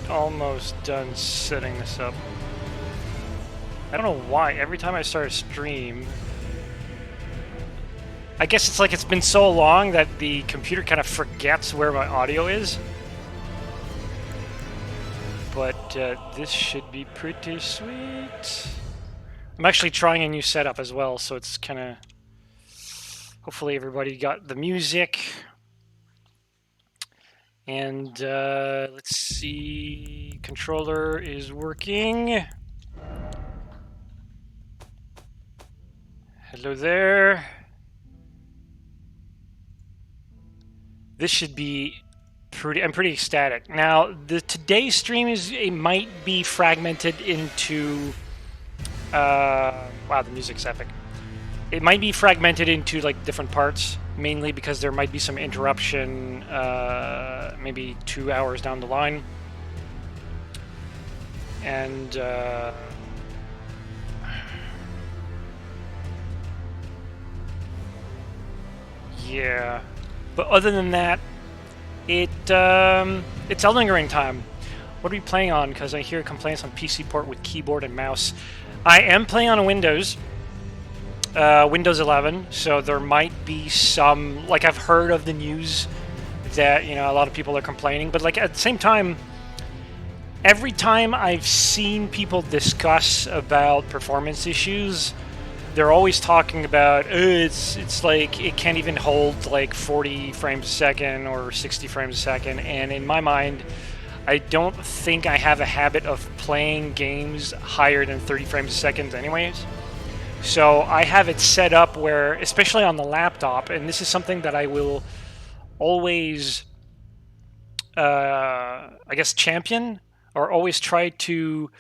almost done setting this up. I don't know why. Every time I start a stream, I guess it's like it's been so long that the computer kind of forgets where my audio is. But this should be pretty sweet. I'm actually trying a new setup as well, so it's kind of... Hopefully everybody got the music. And let's see... Controller is working. Hello there. This should be pretty... I'm pretty ecstatic. Now, today's stream it might be fragmented into... wow, the music's epic. It might be fragmented into like different parts, mainly because there might be some interruption, maybe 2 hours down the line. And yeah, but other than that, it's Elden Ring time. What are we playing on? Because I hear complaints on PC port with keyboard and mouse. I am playing on a Windows 11, so there might be some, like, I've heard of the news that, you know, a lot of people are complaining, but like at the same time, every time I've seen people discuss about performance issues, they're always talking about, it's like it can't even hold like 40 frames a second or 60 frames a second, and in my mind, I don't think I have a habit of playing games higher than 30 frames a second anyways. So I have it set up where, especially on the laptop, and this is something that I will always, I guess, champion, or always try to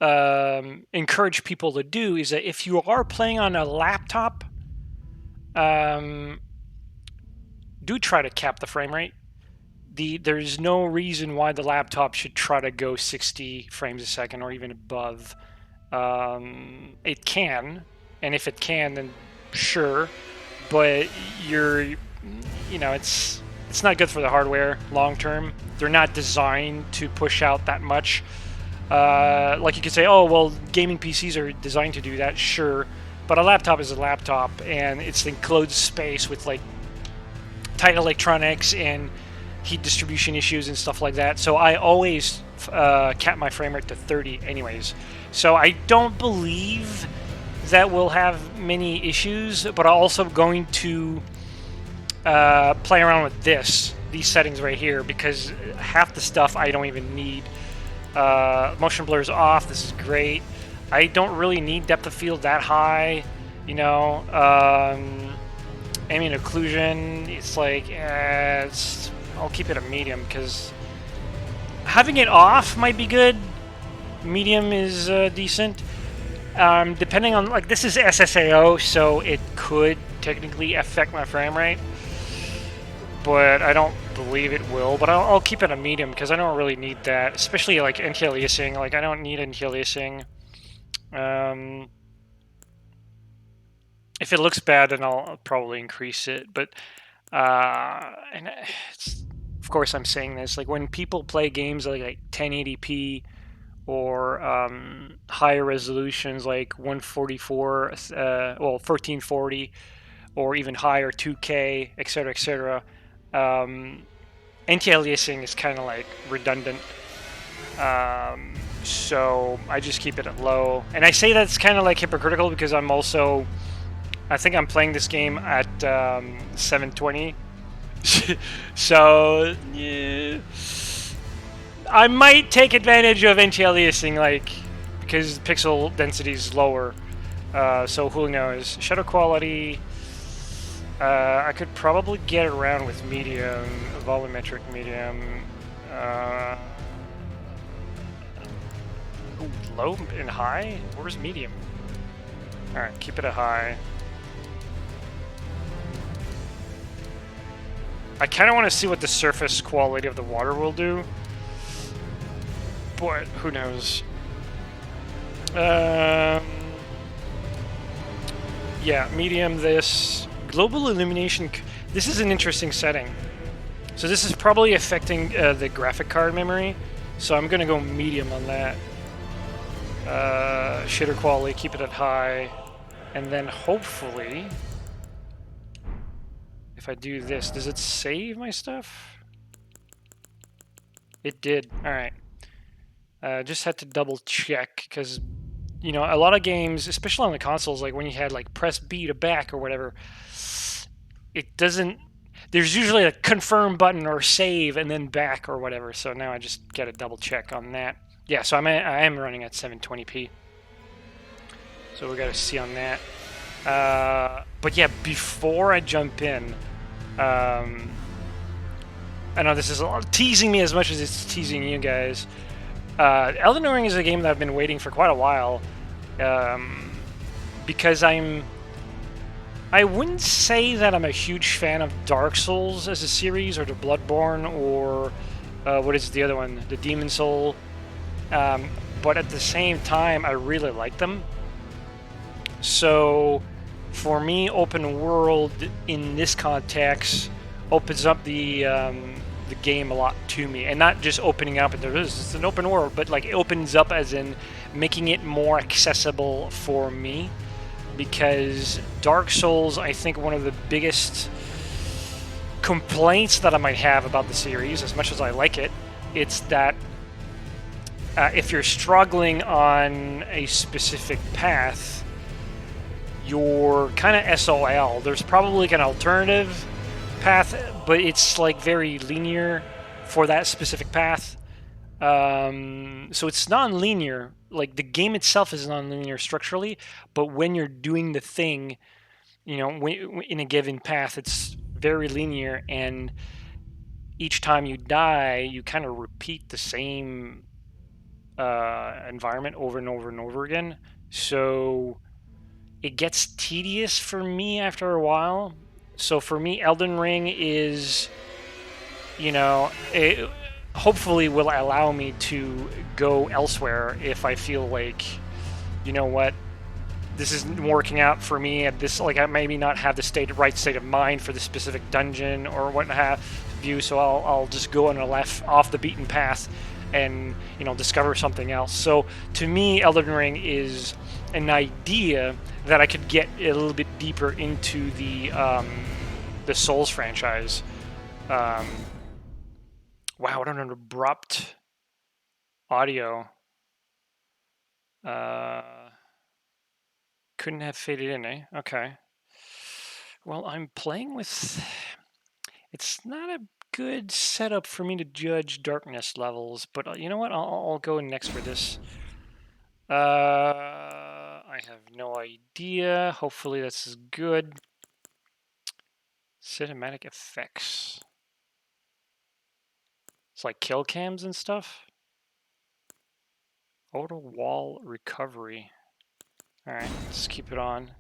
encourage people to do, is that if you are playing on a laptop, do try to cap the frame rate. There's no reason why the laptop should try to go 60 frames a second or even above. It can, and if it can, then sure, but you know, it's not good for the hardware long term. They're not designed to push out that much. Like you could say, oh, well, gaming PCs are designed to do that, sure, but a laptop is a laptop, and it's enclosed space with like tight electronics and heat distribution issues and stuff like that. So I always cap my frame rate to 30 anyways. So I don't believe that we'll have many issues, but I'm also going to play around with these settings right here, because half the stuff I don't even need. Motion blur is off. This is great. I don't really need depth of field that high, you know. Ambient occlusion, it's like, I'll keep it a medium, because having it off might be good. Medium is decent. Depending on, like, this is SSAO, so it could technically affect my frame rate, but I don't believe it will. But I'll keep it a medium, because I don't really need that, especially like anti-aliasing. Like, I don't need anti-aliasing. If it looks bad, then I'll probably increase it. But and of course I'm saying this, like, when people play games like 1080p or higher resolutions like 144, well, 1440, or even higher, 2K, etc., etc., anti-aliasing is kind of like redundant. So I just keep it at low. And I say that's kind of like hypocritical, because I'm also, I think I'm playing this game at 720. So yeah, I might take advantage of anti-aliasing, like, because pixel density is lower. So who knows? Shadow quality, I could probably get around with medium, volumetric medium. Low and high? Where's medium? Alright, keep it at high. I kind of want to see what the surface quality of the water will do, but who knows. Yeah, medium this. Global illumination, this is an interesting setting. So this is probably affecting the graphic card memory, So I'm gonna go medium on that. Shader quality, keep it at high. And then hopefully, if I do this, does it save my stuff? It did. All right. Just had to double check because, you know, a lot of games, especially on the consoles, like when you had like press B to back or whatever, it doesn't. There's usually a confirm button or save and then back or whatever. So now I just get a double check on that. Yeah, so I am running at 720p. So we got to see on that. But yeah, before I jump in, I know this is teasing me as much as it's teasing you guys. Elden Ring is a game that I've been waiting for quite a while, because I wouldn't say that I'm a huge fan of Dark Souls as a series, or the Bloodborne, or what is the other one, the Demon Soul. But at the same time, I really like them. So for me, open world in this context opens up the game a lot to me, and not just opening up. It's an open world, but like it opens up as in making it more accessible for me. Because Dark Souls, I think one of the biggest complaints that I might have about the series, as much as I like it, it's that if you're struggling on a specific path, you're kind of SOL. There's probably like an alternative path, but it's like very linear for that specific path. So it's non-linear. Like the game itself is non-linear structurally, but when you're doing the thing, you know, in a given path, it's very linear, and each time you die, you kind of repeat the same environment over and over and over again. So it gets tedious for me after a while. So for me, Elden Ring is, you know, it hopefully will allow me to go elsewhere if I feel like, you know what, this isn't working out for me at this, like I maybe not have the right state of mind for the specific dungeon or what have you, so I'll just go on a left off the beaten path and, you know, discover something else. So to me, Elden Ring is an idea that I could get a little bit deeper into the Souls franchise. Wow, what an abrupt audio. Couldn't have faded in, eh? Okay. Well, I'm playing with... It's not a good setup for me to judge darkness levels, but you know what? I'll go next for this. I have no idea. Hopefully this is good. Cinematic effects. It's like kill cams and stuff. Auto wall recovery. Alright, let's keep it on.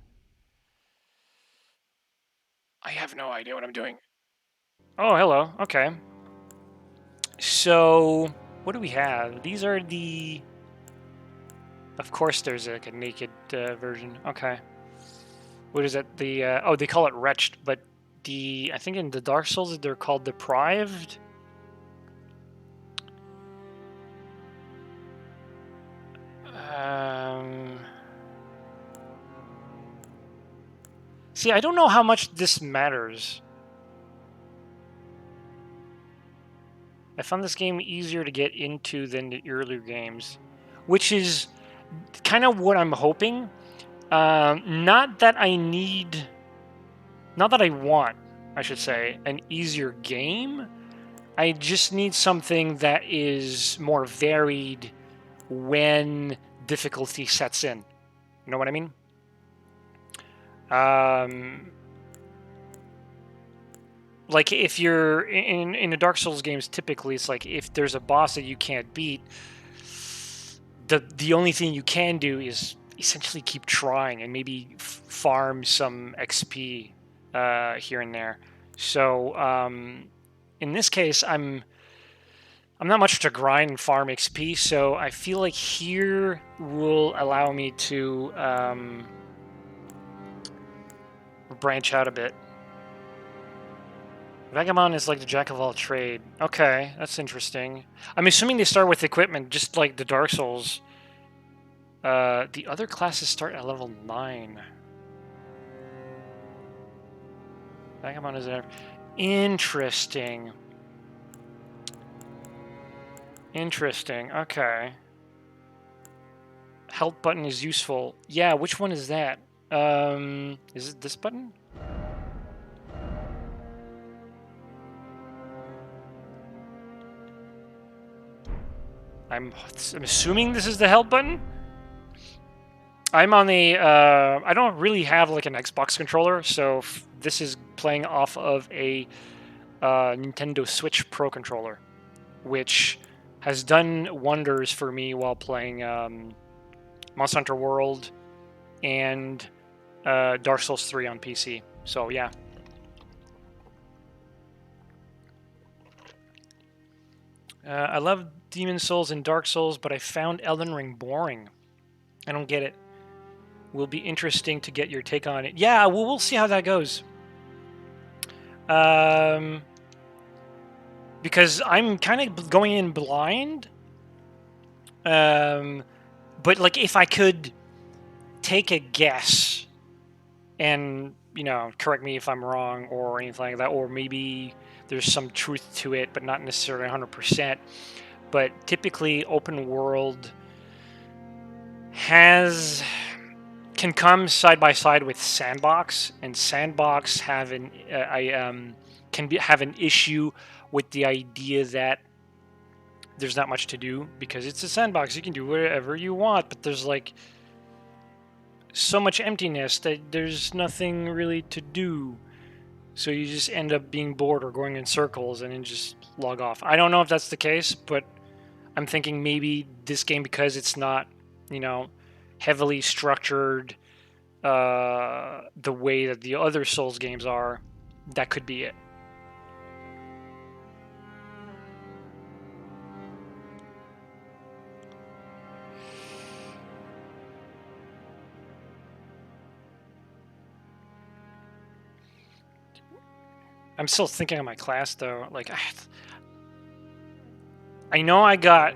I have no idea what I'm doing. Oh, hello. Okay. So, what do we have? These are the... Of course there's like a naked version. Okay. What is it? The oh, they call it wretched, but I think in the Dark Souls they're called deprived. See, I don't know how much this matters. I found this game easier to get into than the earlier games, which is kind of what I'm hoping. Not that I want, I should say, an easier game. I just need something that is more varied when difficulty sets in. You know what I mean? Like if you're in the Dark Souls games, typically it's like if there's a boss that you can't beat, the only thing you can do is essentially keep trying and maybe farm some XP here and there. So in this case, I'm not much to grind and farm XP, so I feel like here will allow me to branch out a bit. Vagabond is like the jack of all trade. Okay, that's interesting. I'm assuming they start with equipment, just like the Dark Souls. The other classes start at level 9. Vagabond is there. Interesting. Interesting. Okay. Help button is useful. Yeah, which one is that? Is it this button? I'm assuming this is the help button. I'm on the. I don't really have like an Xbox controller, so this is playing off of a Nintendo Switch Pro controller, which has done wonders for me while playing Monster Hunter World and Dark Souls 3 on PC. So yeah. I love Demon Souls and Dark Souls, but I found Elden Ring boring. I don't get it. Will be interesting to get your take on it. Yeah, well, we'll see how that goes. Because I'm kind of going in blind. But like, if I could take a guess, and correct me if I'm wrong or anything like that, or maybe there's some truth to it, but not necessarily 100%. But typically, open world can come side by side with sandbox, and sandbox have an have an issue with the idea that there's not much to do because it's a sandbox. You can do whatever you want, but there's like so much emptiness that there's nothing really to do. So you just end up being bored or going in circles and then just log off. I don't know if that's the case, but I'm thinking maybe this game, because it's not, heavily structured the way that the other Souls games are, that could be it. I'm still thinking of my class, though. Like, I know I got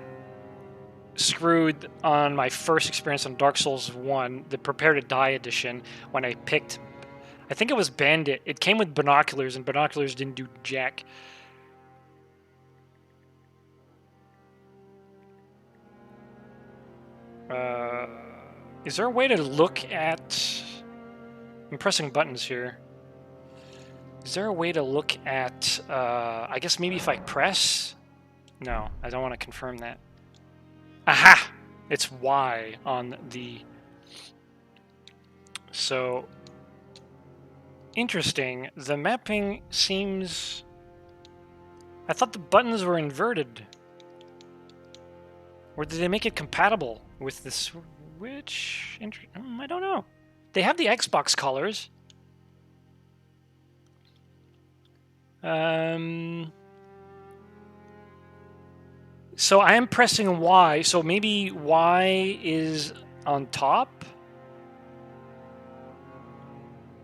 screwed on my first experience on Dark Souls 1, the Prepare to Die edition, when I picked, I think it was Bandit. It came with binoculars, and binoculars didn't do jack. Is there a way to look at... I'm pressing buttons here. Is there a way to look at... I guess maybe if I press... No, I don't want to confirm that. Aha! It's Y on the... So... Interesting. The mapping seems... I thought the buttons were inverted. Or did they make it compatible with the Switch? I don't know. They have the Xbox colors. So I am pressing Y, so maybe Y is on top?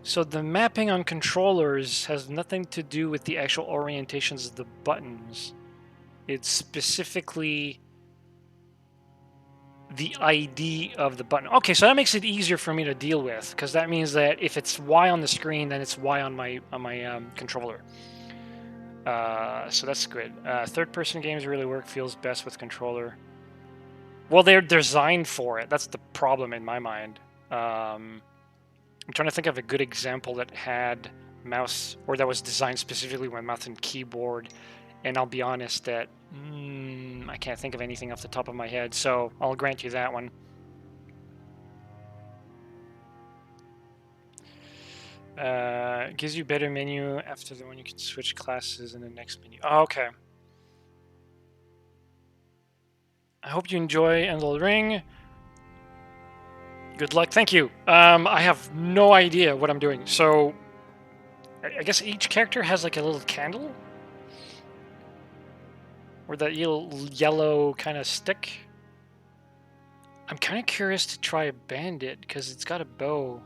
So the mapping on controllers has nothing to do with the actual orientations of the buttons. It's specifically the ID of the button. Okay, so that makes it easier for me to deal with, because that means that if it's Y on the screen, then it's Y on my controller. So that's good. Third-person games really work, feels best with controller. Well, they're designed for it. That's the problem in my mind. I'm trying to think of a good example that had mouse, or that was designed specifically with mouse and keyboard. And I'll be honest that I can't think of anything off the top of my head, so I'll grant you that one. Gives you better menu after the one you can switch classes in the next menu. Oh, okay. I hope you enjoy Elden Ring. Good luck. Thank you. I have no idea what I'm doing. So, I guess each character has like a little candle? Or that yellow kind of stick? I'm kind of curious to try a Bandit, because it's got a bow.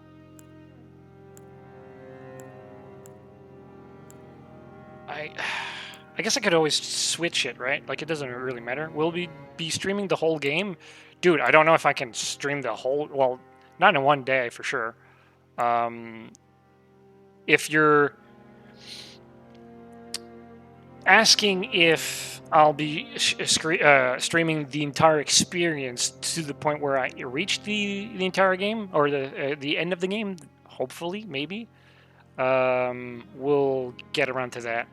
I guess I could always switch it, right? Like, it doesn't really matter. Will we be streaming the whole game? Dude, I don't know if I can stream the whole... Well, not in one day, for sure. If you're asking if I'll be streaming the entire experience to the point where I reach the entire game, or the end of the game, hopefully, maybe, we'll get around to that.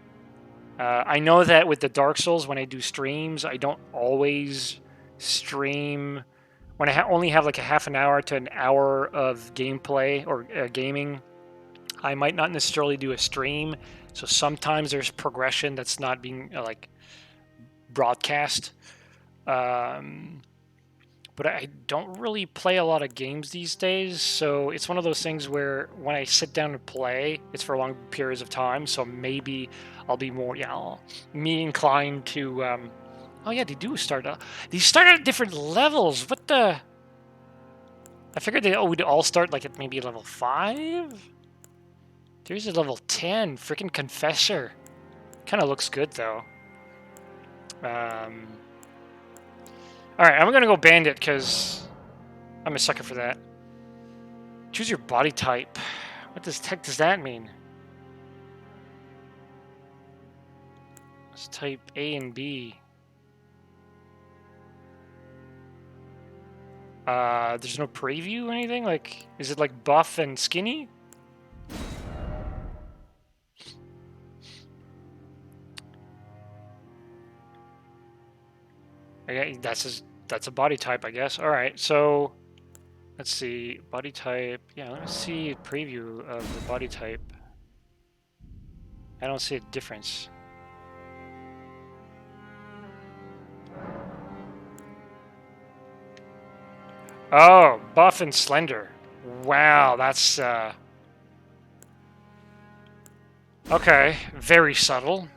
I know that with the Dark Souls, when I do streams, I don't always stream when I only have like a half an hour to an hour of gameplay or gaming. I might not necessarily do a stream, so sometimes there's progression that's not being like broadcast. But I don't really play a lot of games these days, so it's one of those things where when I sit down to play, it's for long periods of time, so maybe I'll be more, me inclined to, oh yeah, they do start, they start at different levels, what the, I figured they would all start like at maybe level 5? There's a level 10, freaking Confessor. Kind of looks good, though. Alright, I'm gonna go Bandit, because I'm a sucker for that. Choose your body type. What the heck does that mean? Let's type A and B. There's no preview or anything? Like, is it like buff and skinny? Okay, that's a body type, I guess. All right, so let's see, body type. Yeah, let's see a preview of the body type. I don't see a difference. Oh, buff and slender. Wow, that's okay, very subtle.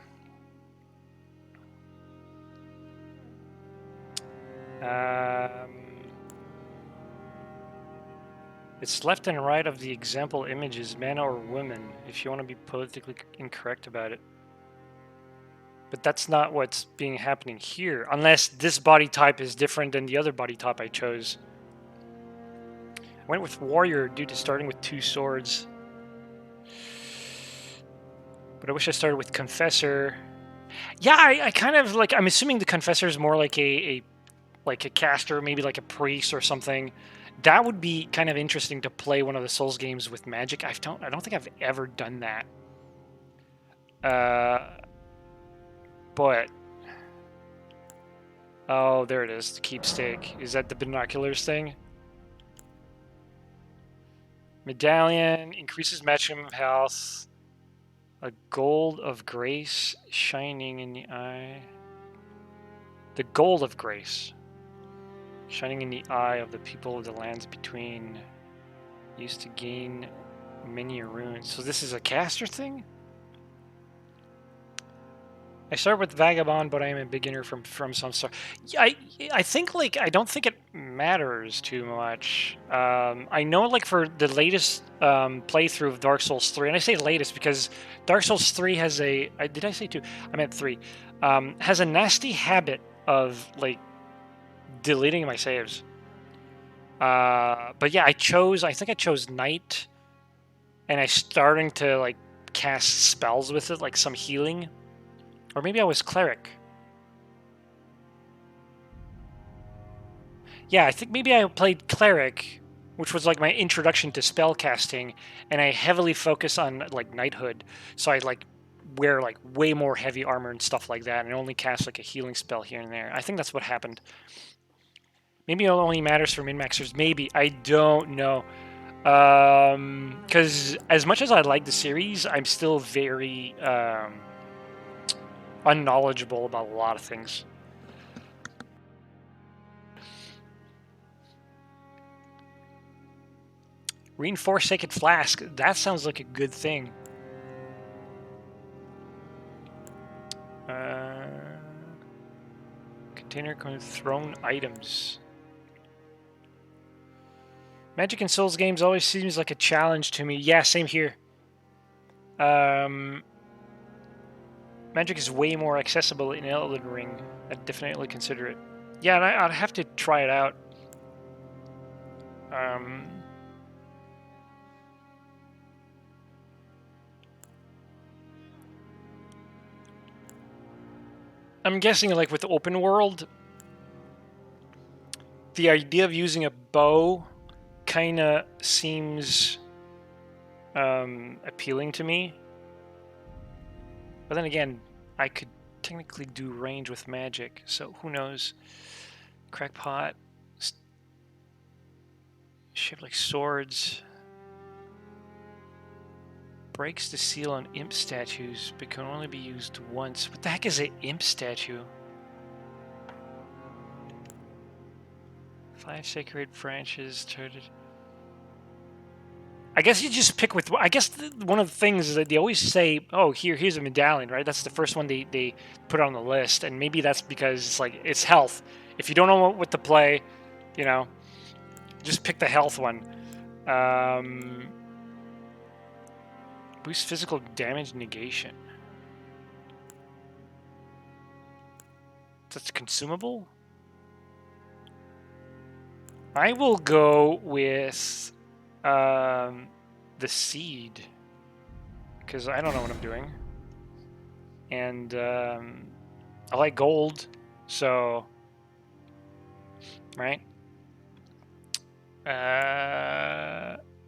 It's left and right of the example images, man or woman, if you want to be politically incorrect about it. But that's not what's being happening here, unless this body type is different than the other body type I chose. I went with warrior due to starting with 2 swords. But I wish I started with confessor. Yeah, I kind of like, I'm assuming the confessor is more like a caster, maybe like a priest or something. That would be kind of interesting to play one of the Souls games with magic. I don't think I've ever done that. But oh, there it is. The keepstake. Is that the binoculars thing? Medallion increases maximum health. A gold of grace shining in the eye. The gold of grace. Shining in the eye of the people of the lands between. Used to gain many runes. So this is a caster thing? I start with Vagabond, but I am a beginner from some start. I think, like, I don't think it matters too much. I know, like, for the latest playthrough of Dark Souls 3, and I say latest because Dark Souls 3 has a... did I say 2? I meant 3. Has a nasty habit of, like, deleting my saves. But yeah, I think I chose Knight, and I starting to, like, cast spells with it, like some healing. Or maybe I was Cleric. Yeah, I think maybe I played Cleric, which was like my introduction to spellcasting, and I heavily focus on like knighthood. So I like wear like way more heavy armor and stuff like that, and only cast like a healing spell here and there. I think that's what happened. Maybe it only matters for min-maxers. Maybe. I don't know. Because as much as I like the series, I'm still very... unknowledgeable about a lot of things. Reinforced Sacred Flask. That sounds like a good thing. Container containing thrown items. Magic and Souls games always seems like a challenge to me. Yeah, same here. Magic is way more accessible in Elden Ring. I'd definitely consider it. Yeah, and I'd have to try it out. I'm guessing, like, with the open world, the idea of using a bow kind of seems appealing to me. But then again, I could technically do range with magic, so who knows? Crackpot. Shaped like swords. Breaks the seal on imp statues, but can only be used once. What the heck is an imp statue? 5 sacred branches turret. I guess you just pick with. I guess one of the things is that they always say, "Oh, here's a medallion," right? That's the first one they put on the list, and maybe that's because it's like it's health. If you don't know what to play, you know, just pick the health one. Boost physical damage negation. That's consumable. I will go with the seed, because I don't know what I'm doing, and I like gold, so right.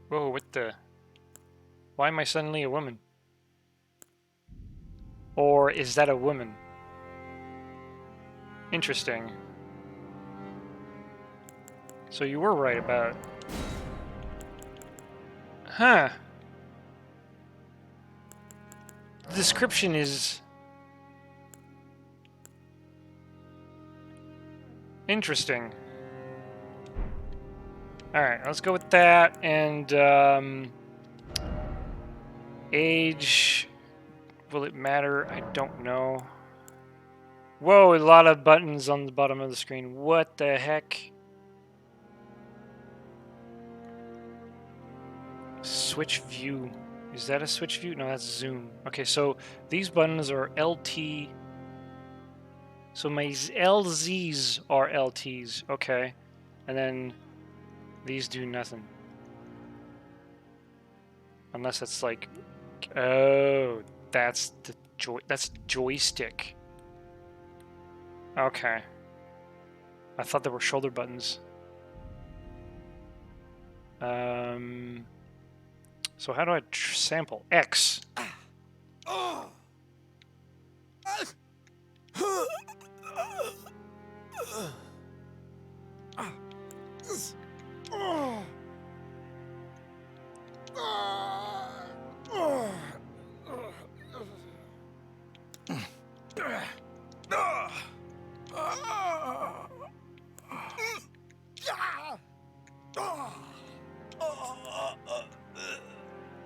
Whoa! What the? Why am I suddenly a woman? Or is that a woman? Interesting. So you were right about... Huh. The description is... interesting. Alright, let's go with that, and age... Will it matter? I don't know. Whoa, a lot of buttons on the bottom of the screen. What the heck? Switch view. Is that a switch view? No, that's zoom. Okay, so these buttons are LT. So my LZs are LTs. Okay. And then these do nothing. Unless it's like... Oh, that's the joystick. Okay. I thought there were shoulder buttons. So how do I sample? X.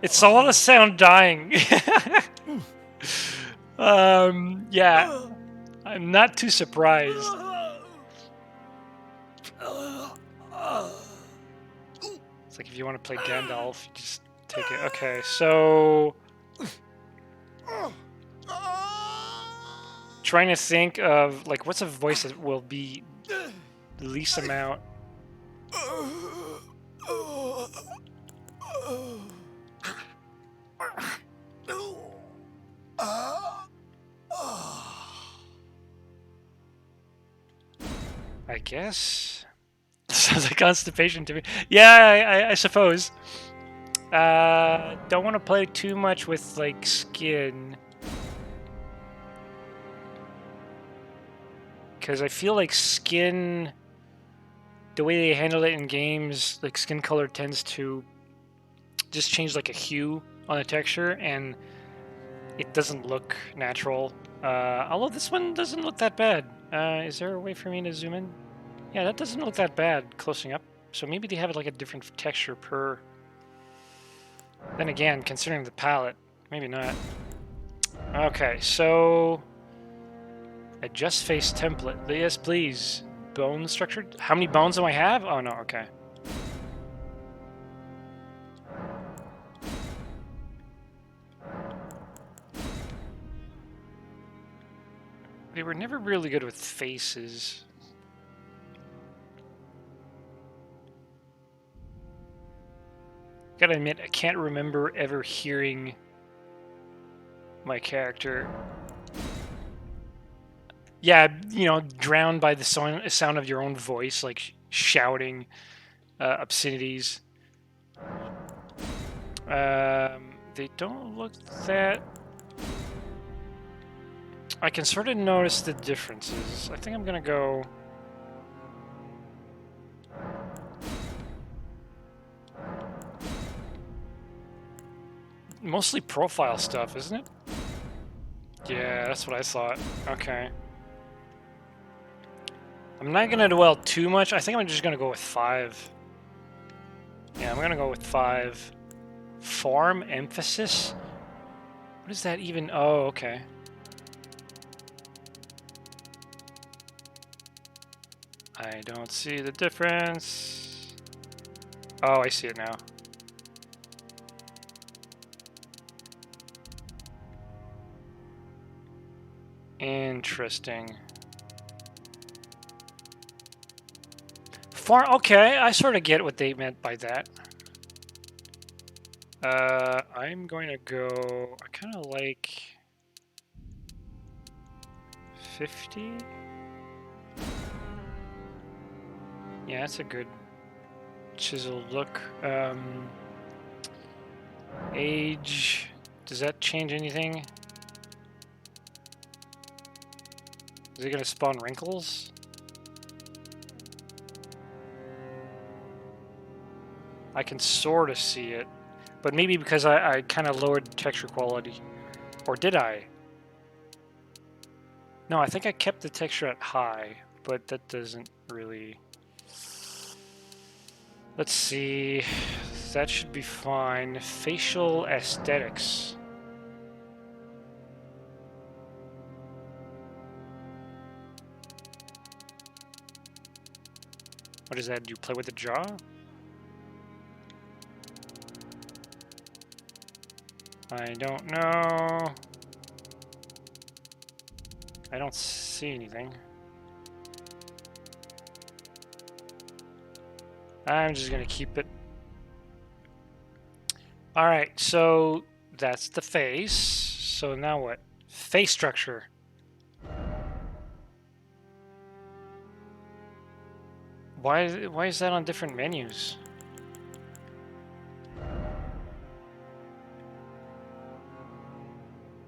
It's a lot of sound dying. Yeah, I'm not too surprised. It's like if you want to play Gandalf, you just take it. Okay, so... Trying to think of, like, what's a voice that will be the least amount... I guess? Sounds like constipation to me. Yeah, I suppose. Don't want to play too much with, like, skin. Because I feel like skin... The way they handle it in games, like, skin color tends to just change, like, a hue on the texture, and it doesn't look natural. Although this one doesn't look that bad. Is there a way for me to zoom in? Yeah, that doesn't look that bad closing up. So maybe they have like a different texture per... Then again, considering the palette, maybe not. Okay, so... Adjust face template. Yes, please. Bone structure. How many bones do I have? Oh, no, okay. were never really good with faces. Gotta admit, I can't remember ever hearing my character. Yeah, you know, drowned by the sound of your own voice, like shouting obscenities. They don't look that... I can sort of notice the differences. I think I'm gonna go... Mostly profile stuff, isn't it? Yeah, that's what I thought. Okay. I'm not gonna dwell too much. I think I'm just gonna go with 5. Yeah, I'm gonna go with 5. Form emphasis? What is that even? Oh, okay. I don't see the difference. Oh, I see it now. Interesting. Okay, I sort of get what they meant by that. I'm going to go... I kind of like... 50? Yeah, that's a good chiseled look. Age... Does that change anything? Is it going to spawn wrinkles? I can sort of see it. But maybe because I kind of lowered the texture quality. Or did I? No, I think I kept the texture at high. But that doesn't really... Let's see... That should be fine. Facial aesthetics. What is that? Do you play with the jaw? I don't know. I don't see anything. I'm just gonna keep it. Alright, so that's the face. So now what? Face structure. Why is that on different menus?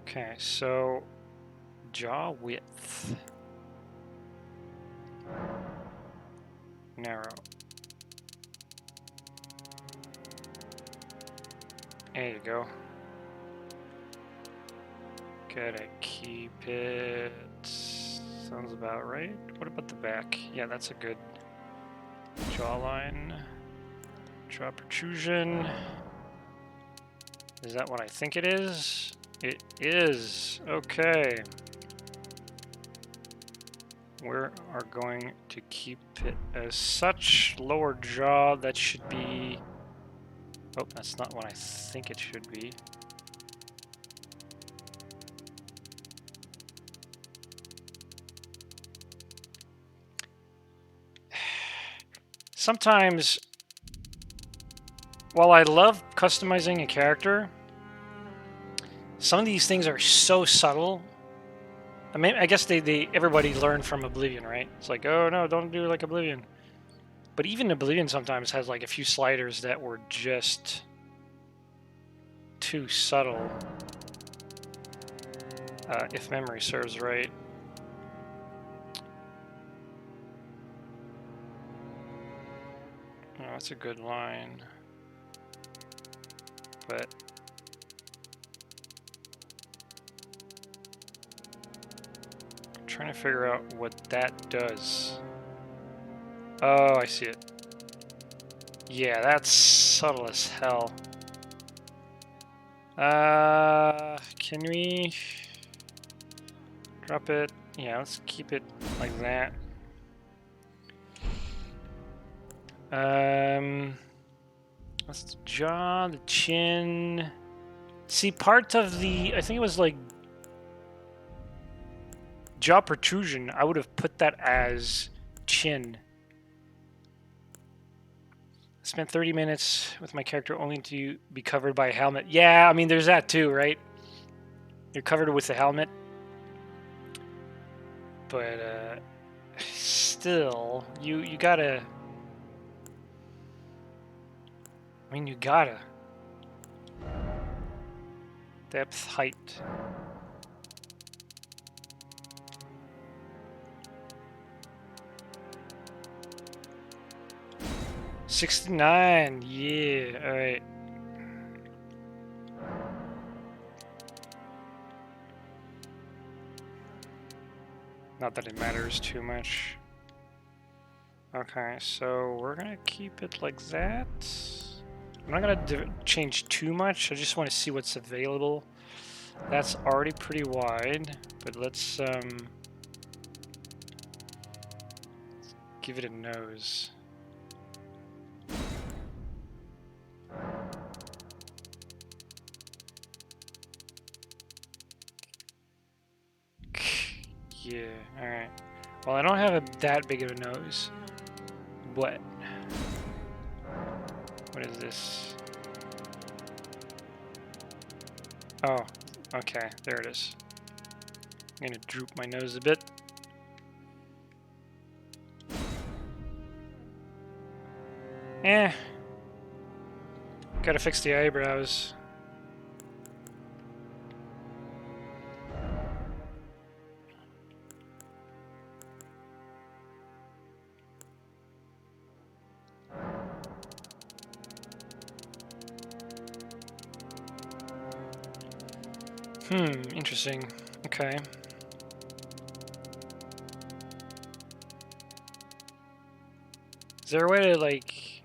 Okay, so jaw width. Narrow. There you go. Gotta keep it. Sounds about right. What about the back? Yeah, that's a good jawline. Jaw protrusion. Is that what I think it is? It is. Okay. We are going to keep it as such. Lower jaw, that should be... Oh, that's not what I think it should be. Sometimes, while I love customizing a character, some of these things are so subtle. I mean, I guess everybody learned from Oblivion, right? It's like, oh no, don't do like Oblivion. But even Oblivion sometimes has like a few sliders that were just too subtle, if memory serves right. Oh, that's a good line. But I'm trying to figure out what that does. Oh, I see it. Yeah, that's subtle as hell. Can we drop it? Yeah, let's keep it like that. That's the jaw, the chin. See, part of the... I think it was like Jaw protrusion, I would have put that as chin. Spent 30 minutes with my character only to be covered by a helmet. Yeah, I mean, there's that too, right? You're covered with a helmet. But, still, you gotta... I mean, you gotta. Depth, height. $69, yeah, alright. Not that it matters too much. Okay, so we're gonna keep it like that. I'm not gonna change too much, I just want to see what's available. That's already pretty wide, but let's give it a nose. Yeah, alright. Well, I don't have that big of a nose. What? What is this? Oh, okay, there it is. I'm gonna droop my nose a bit. Eh. Gotta fix the eyebrows. Interesting. Okay. Is there a way to, like,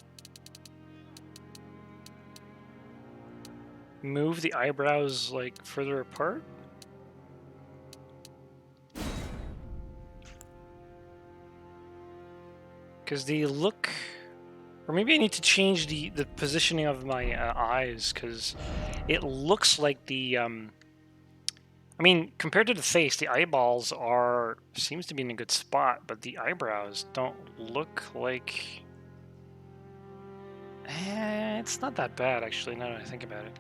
move the eyebrows, like, further apart? Because they look... Or maybe I need to change the positioning of my eyes, because it looks like the... I mean, compared to the face, the eyeballs are... seems to be in a good spot, but the eyebrows don't look like... it's not that bad, actually, now that I think about it.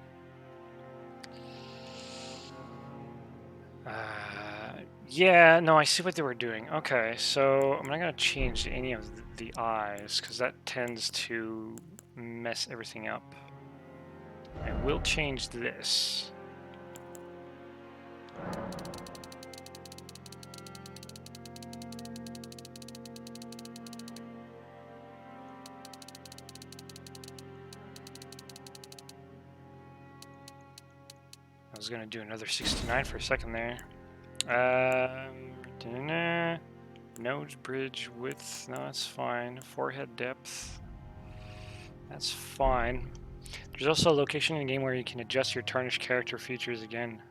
Yeah, no, I see what they were doing. Okay, so I'm not going to change any of the eyes, because that tends to mess everything up. I will change this. I was going to do another 69 for a second there. Nose bridge width, no, that's fine. Forehead depth, that's fine. There's also a location in the game where you can adjust your tarnished character features again.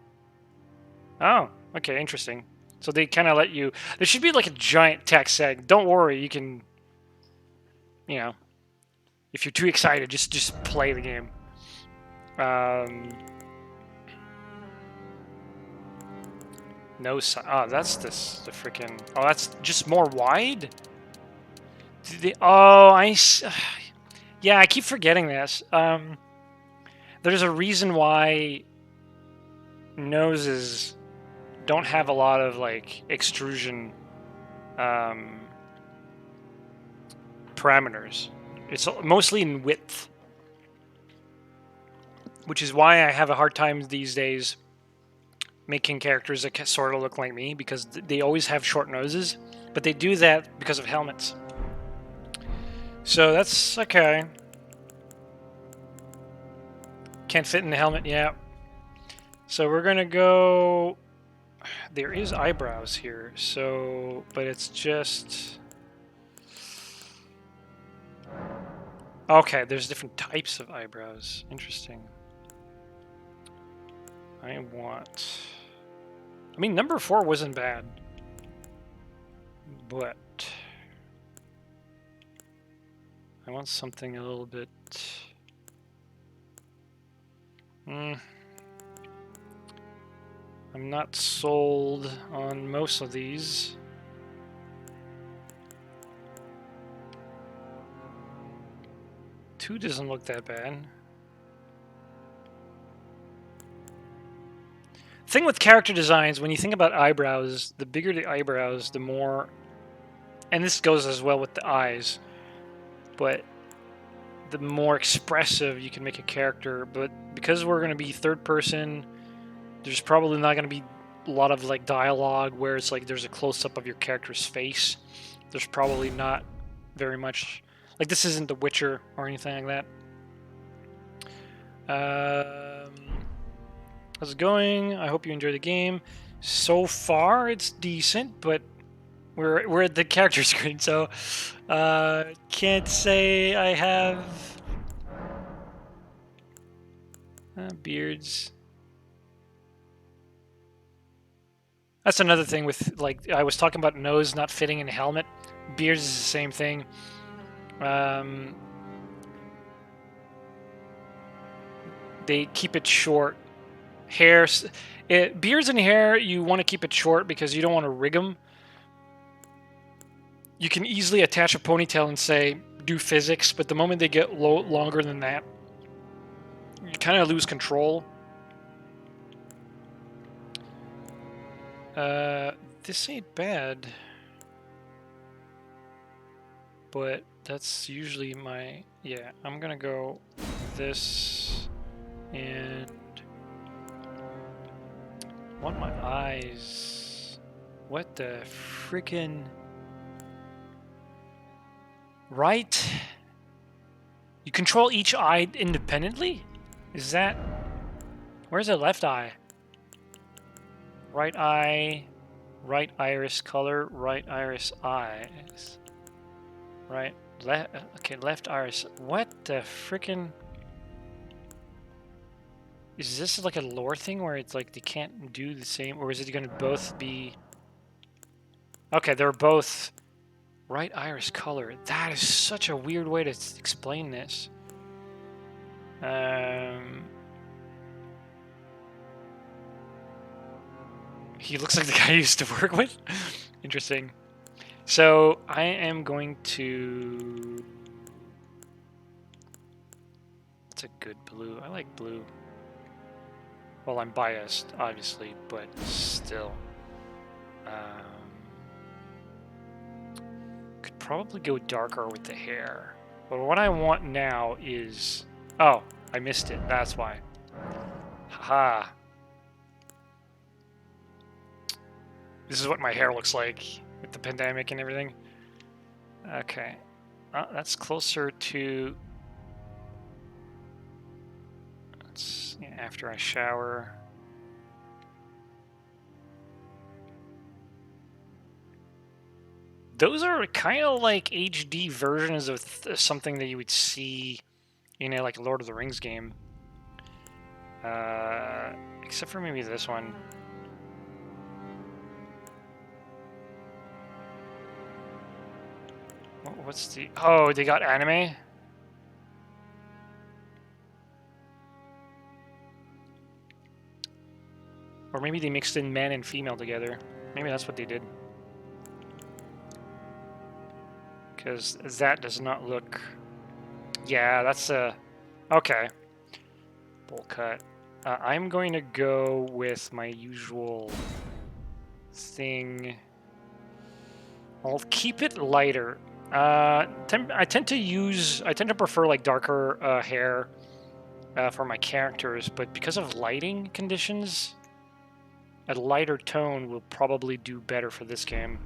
Oh, okay, interesting. So they kind of let you... There should be like a giant text saying, don't worry, you can... You know, if you're too excited, just play the game. No, oh, that's the freaking... Oh, that's just more wide? Oh, yeah, I keep forgetting this. There's a reason why noses don't have a lot of, like, extrusion parameters. It's mostly in width. Which is why I have a hard time these days making characters that sort of look like me, because they always have short noses, but they do that because of helmets. So that's okay. Can't fit in the helmet, yeah. So we're gonna go... There is eyebrows here, so... But it's just... Okay, there's different types of eyebrows. Interesting. I mean, number 4 wasn't bad. But... I want something a little bit... I'm not sold on most of these. Two doesn't look that bad. Thing with character designs, when you think about eyebrows, the bigger the eyebrows, the more, and this goes as well with the eyes, but the more expressive you can make a character. But because we're going to be third person, there's probably not going to be a lot of like dialogue where it's like there's a close-up of your character's face. There's probably not very much, like this isn't The Witcher or anything like that. How's it going? I hope you enjoy the game. So far, it's decent, but we're at the character screen, so can't say I have beards. That's another thing with, like, I was talking about nose not fitting in a helmet. Beards is the same thing. They keep it short. Hair, beards and hair, you want to keep it short because you don't want to rig them. You can easily attach a ponytail and say, do physics, but the moment they get longer than that, you kind of lose control. This ain't bad. But that's usually my... Yeah, I'm gonna go this and... I want my eyes... What the freaking... Right? You control each eye independently? Is that... Where's the left eye? Right eye... Right iris color, right iris eyes. Right, okay, left iris. What the frickin'... Is this like a lore thing where it's like they can't do the same, or is it gonna both be... Okay, they're both right iris color. That is such a weird way to explain this. He looks like the guy I used to work with. Interesting. So I am going to... That's a good blue. I like blue. Well, I'm biased, obviously, but still. Could probably go darker with the hair. But what I want now is... Oh, I missed it. That's why. Haha. This is what my hair looks like with the pandemic and everything. Okay. That's closer to... That's after I shower. Those are kind of like HD versions of something that you would see in a like Lord of the Rings game. Except for maybe this one. What's the... Oh, they got anime? Or maybe they mixed in man and female together. Maybe that's what they did. Because that does not look... Yeah, that's a... Okay. Bowl cut. I'm going to go with my usual thing. I'll keep it lighter. I tend to prefer like darker hair for my characters, but because of lighting conditions, a lighter tone will probably do better for this game.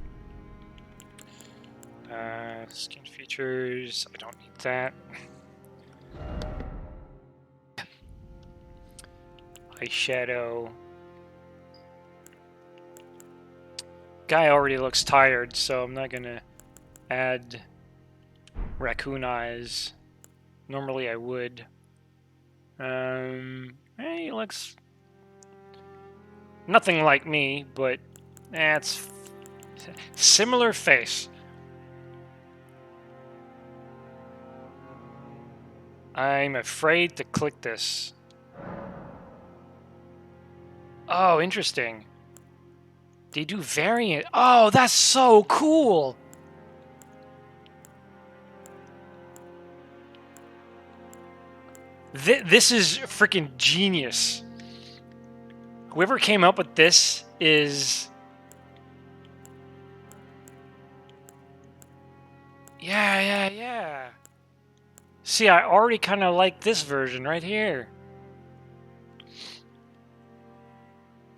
Skin features, I don't need that. Eyeshadow. Guy already looks tired, so I'm not gonna add raccoon eyes. Normally I would. He looks nothing like me, but it's similar face. I'm afraid to click this. Oh, interesting. They do variant. Oh, that's so cool. This is freaking genius. Whoever came up with this is... Yeah. See, I already kind of like this version right here.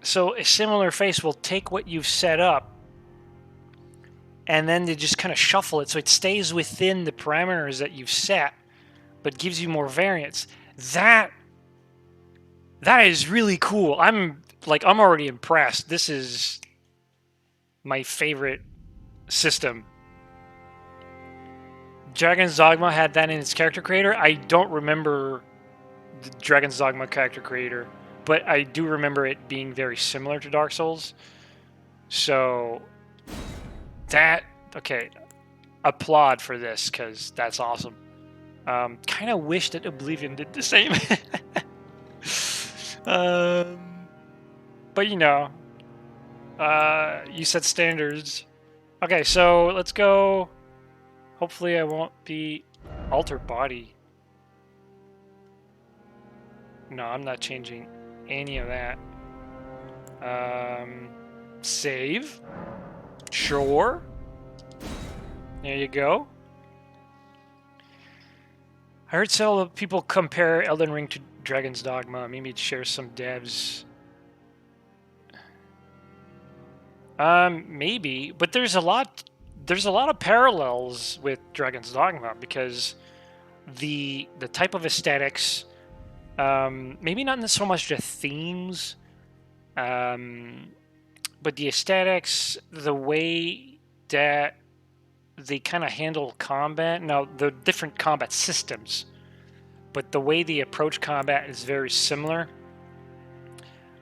So a similar face will take what you've set up and then they just kind of shuffle it so it stays within the parameters that you've set, but gives you more variance. That is really cool. I'm already impressed. This is my favorite system. Dragon's Dogma had that in its character creator. I don't remember the Dragon's Dogma character creator, but I do remember it being very similar to Dark Souls. So okay, applaud for this because that's awesome. Kind of wish that Oblivion did the same. But you know, you set standards. Okay, so let's go. Hopefully I won't be alter body. No, I'm not changing any of that. Save. Sure. There you go. I heard several people compare Elden Ring to Dragon's Dogma. Maybe share some devs. Maybe, but there's a lot of parallels with Dragon's Dogma because the type of aesthetics, maybe not so much the themes, but the aesthetics, the way that they kind of handle combat. Now, the different combat systems, but the way they approach combat is very similar.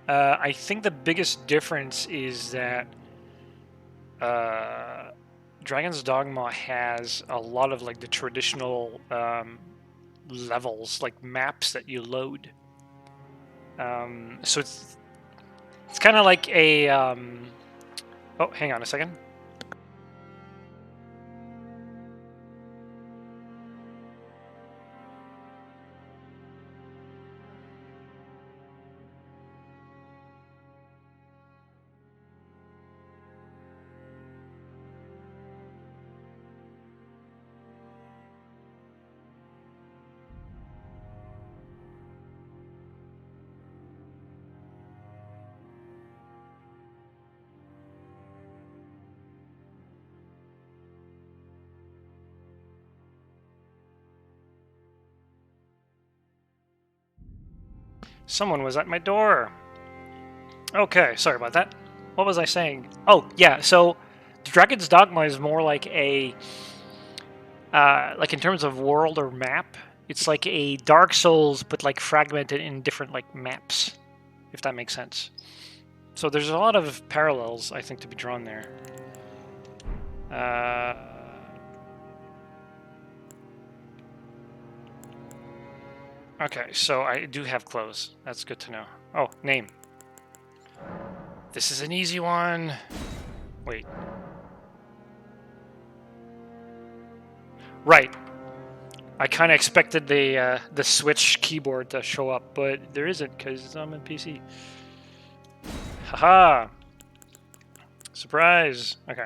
I think the biggest difference is that Dragon's Dogma has a lot of like the traditional levels, like maps that you load. So it's kind of like a... oh, hang on a second. Someone was at my door. Okay, sorry about that. What was I saying? Oh, yeah, so Dragon's Dogma is more like a... like in terms of world or map, it's like a Dark Souls, but like fragmented in different like maps, if that makes sense. So there's a lot of parallels, I think, to be drawn there. Okay, so I do have clothes. That's good to know. Oh, name. This is an easy one. Wait. Right. I kind of expected the Switch keyboard to show up, but there isn't because I'm in PC. Haha. Surprise. Okay.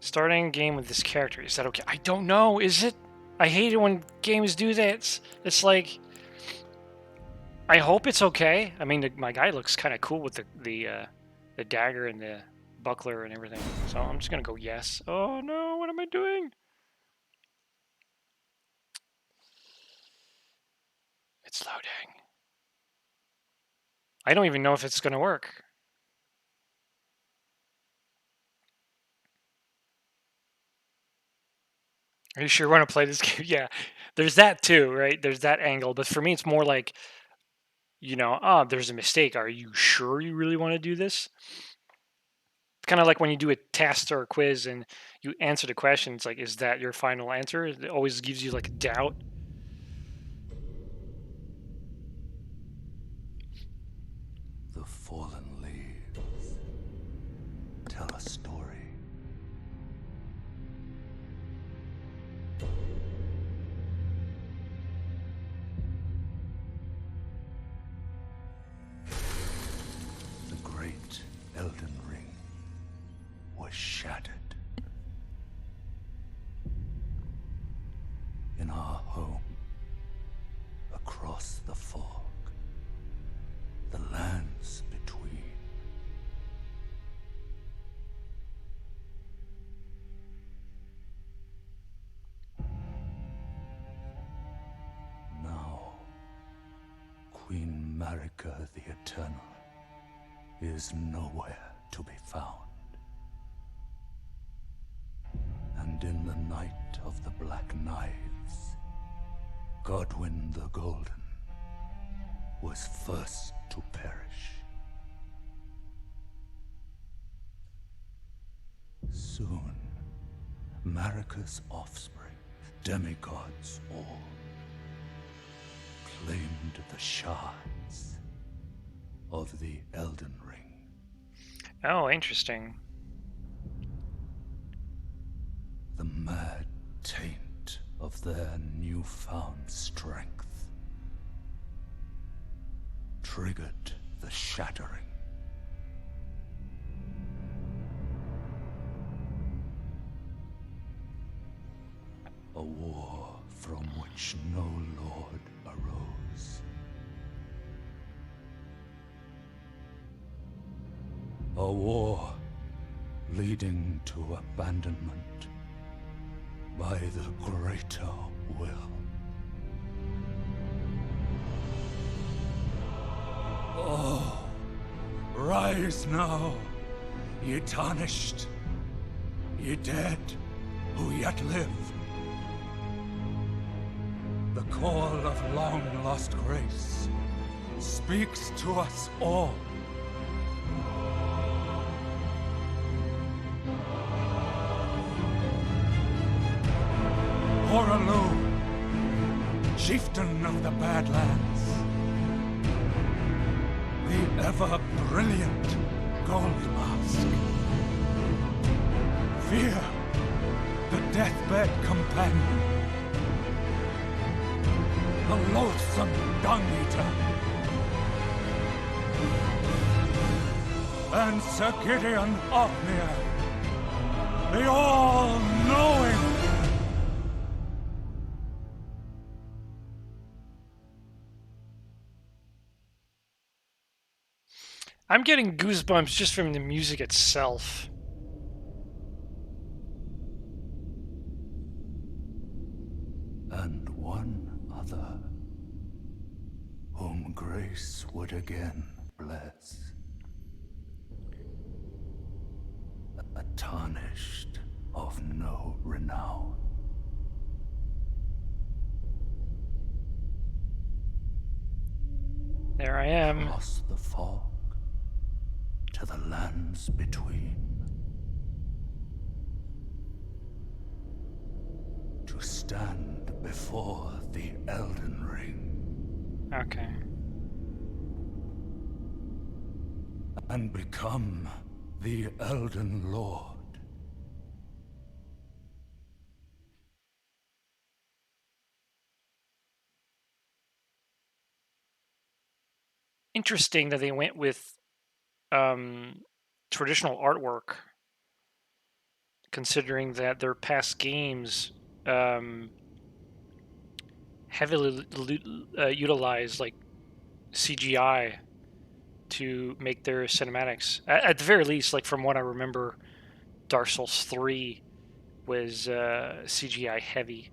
Starting game with this character. Is that okay? I don't know. Is it? I hate it when games do that. It's like... I hope it's okay. I mean, my guy looks kind of cool with the dagger and the buckler and everything. So I'm just going to go yes. Oh no, what am I doing? It's loading. I don't even know if it's going to work. Are you sure you want to play this game? Yeah, there's that too, right? There's that angle. But for me, it's more like, you know, there's a mistake. Are you sure you really want to do this? kind of like when you do a test or a quiz and you answer the question. It's like, is that your final answer? It always gives you like a doubt. The fallen leaves tell a story. The great Elden Ring was shattered. In our home, across the fog, the lands between. Now, Queen Marika the Eternal is nowhere to be found. And in the night of the Black Knives, Godwyn the Golden was first to perish. Soon, Marika's offspring, demigods all, claimed the shards of the Elden Ring. Oh, interesting. The mad taint of their newfound strength triggered the shattering. A war from which no lord arose. A war leading to abandonment by the greater will. Oh, rise now, ye tarnished, ye dead who yet live. The call of long-lost grace speaks to us all. Horalu, chieftain of the Badlands, the ever-brilliant Gold Mask. Fear, the deathbed companion, the loathsome Dung-Eater, and Sir Gideon Othmere, the all-knowing. I'm getting goosebumps just from the music itself. And one other, whom grace would again bless. A tarnished of no renown. There I am. Across the fog, to the lands between. To stand before the Elden Ring. Okay. And become the Elden Lord. Interesting that they went with traditional artwork, considering that their past games heavily utilize like CGI to make their cinematics. At the very least, like from what I remember, Dark Souls 3 was CGI heavy.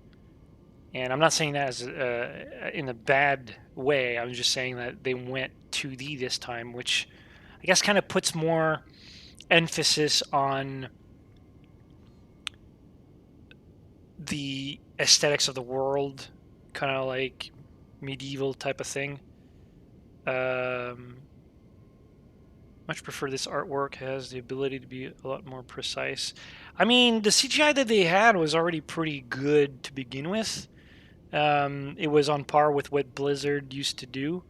And I'm not saying that as in a bad way. I'm just saying that they went 2D this time, which I guess kind of puts more emphasis on the aesthetics of the world, kind of like medieval type of thing. Much prefer this artwork. Has the ability to be a lot more precise. I mean, the CGI that they had was already pretty good to begin with. It was on par with what Blizzard used to do.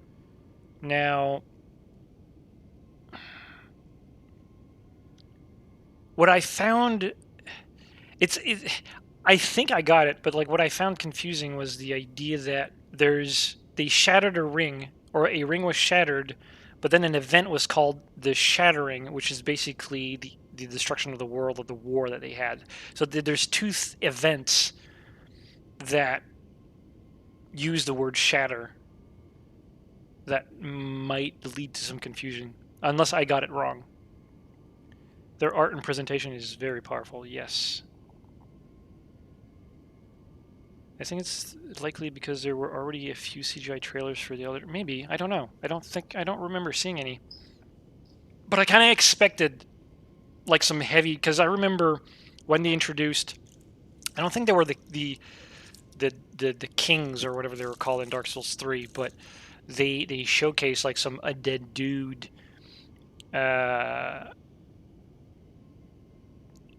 Now, what I found, I think I got it, but like what I found confusing was the idea that they shattered a ring, or a ring was shattered, but then an event was called the Shattering, which is basically the destruction of the world, of the war that they had. So there's two events that use the word shatter that might lead to some confusion, unless I got it wrong. Their art and presentation is very powerful, yes. I think it's likely because there were already a few CGI trailers for the other... Maybe, I don't know. I don't remember seeing any. But I kind of expected, like, some heavy... Because I remember when they introduced... I don't think they were the kings or whatever they were called in Dark Souls 3, but they showcased, like, some undead dude...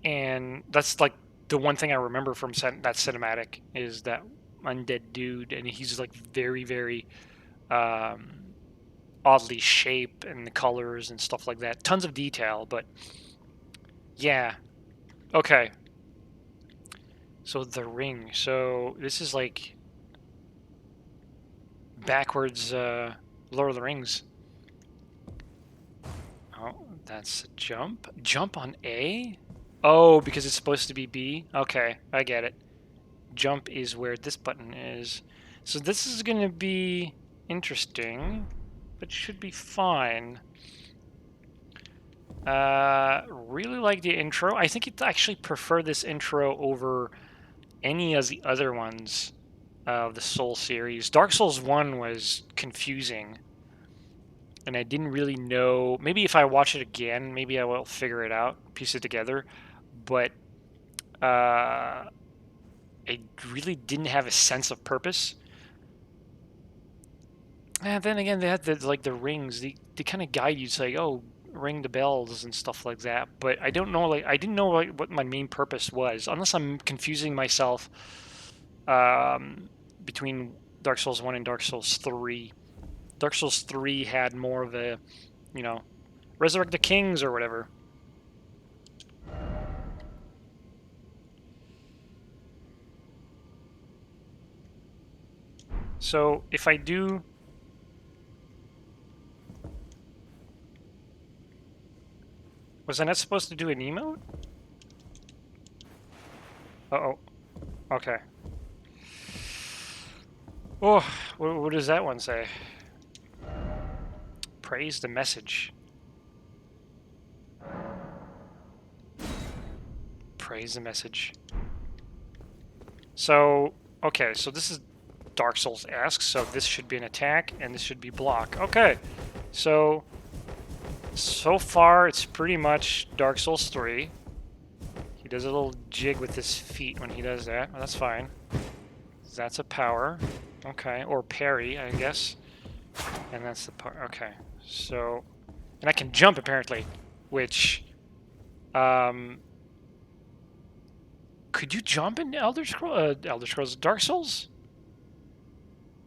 and that's, like, the one thing I remember from that cinematic is that undead dude, and he's like very, very oddly shaped, and the colors and stuff like that. Tons of detail, but yeah. Okay. So the ring. So this is like backwards Lord of the Rings. Oh, that's a jump. Jump on A? Oh, because it's supposed to be B? Okay, I get it. Jump is where this button is. So this is going to be interesting, but should be fine. Really like the intro. I think I'd actually prefer this intro over any of the other ones of the Soul series. Dark Souls 1 was confusing, and I didn't really know. Maybe if I watch it again, maybe I will figure it out, piece it together. But I really didn't have a sense of purpose. And then again, they had the rings. They kind of guide you, say, oh, ring the bells and stuff like that. But I don't know. Like, I didn't know what my main purpose was, unless I'm confusing myself between Dark Souls 1 and Dark Souls 3. Dark Souls 3 had more of a, resurrect the kings or whatever. So if I do... Was I not supposed to do an emote? Uh-oh. Okay. Oh, what does that one say? Praise the message. Praise the message. So, okay, so this is Dark Souls-esque, so this should be an attack, and this should be block. Okay, so far it's pretty much Dark Souls 3. He does a little jig with his feet when he does that. Well, that's fine. That's a power. Okay, or parry, I guess. And that's the part. Okay, so... And I can jump, apparently, which... Could you jump in Elder Scrolls Dark Souls?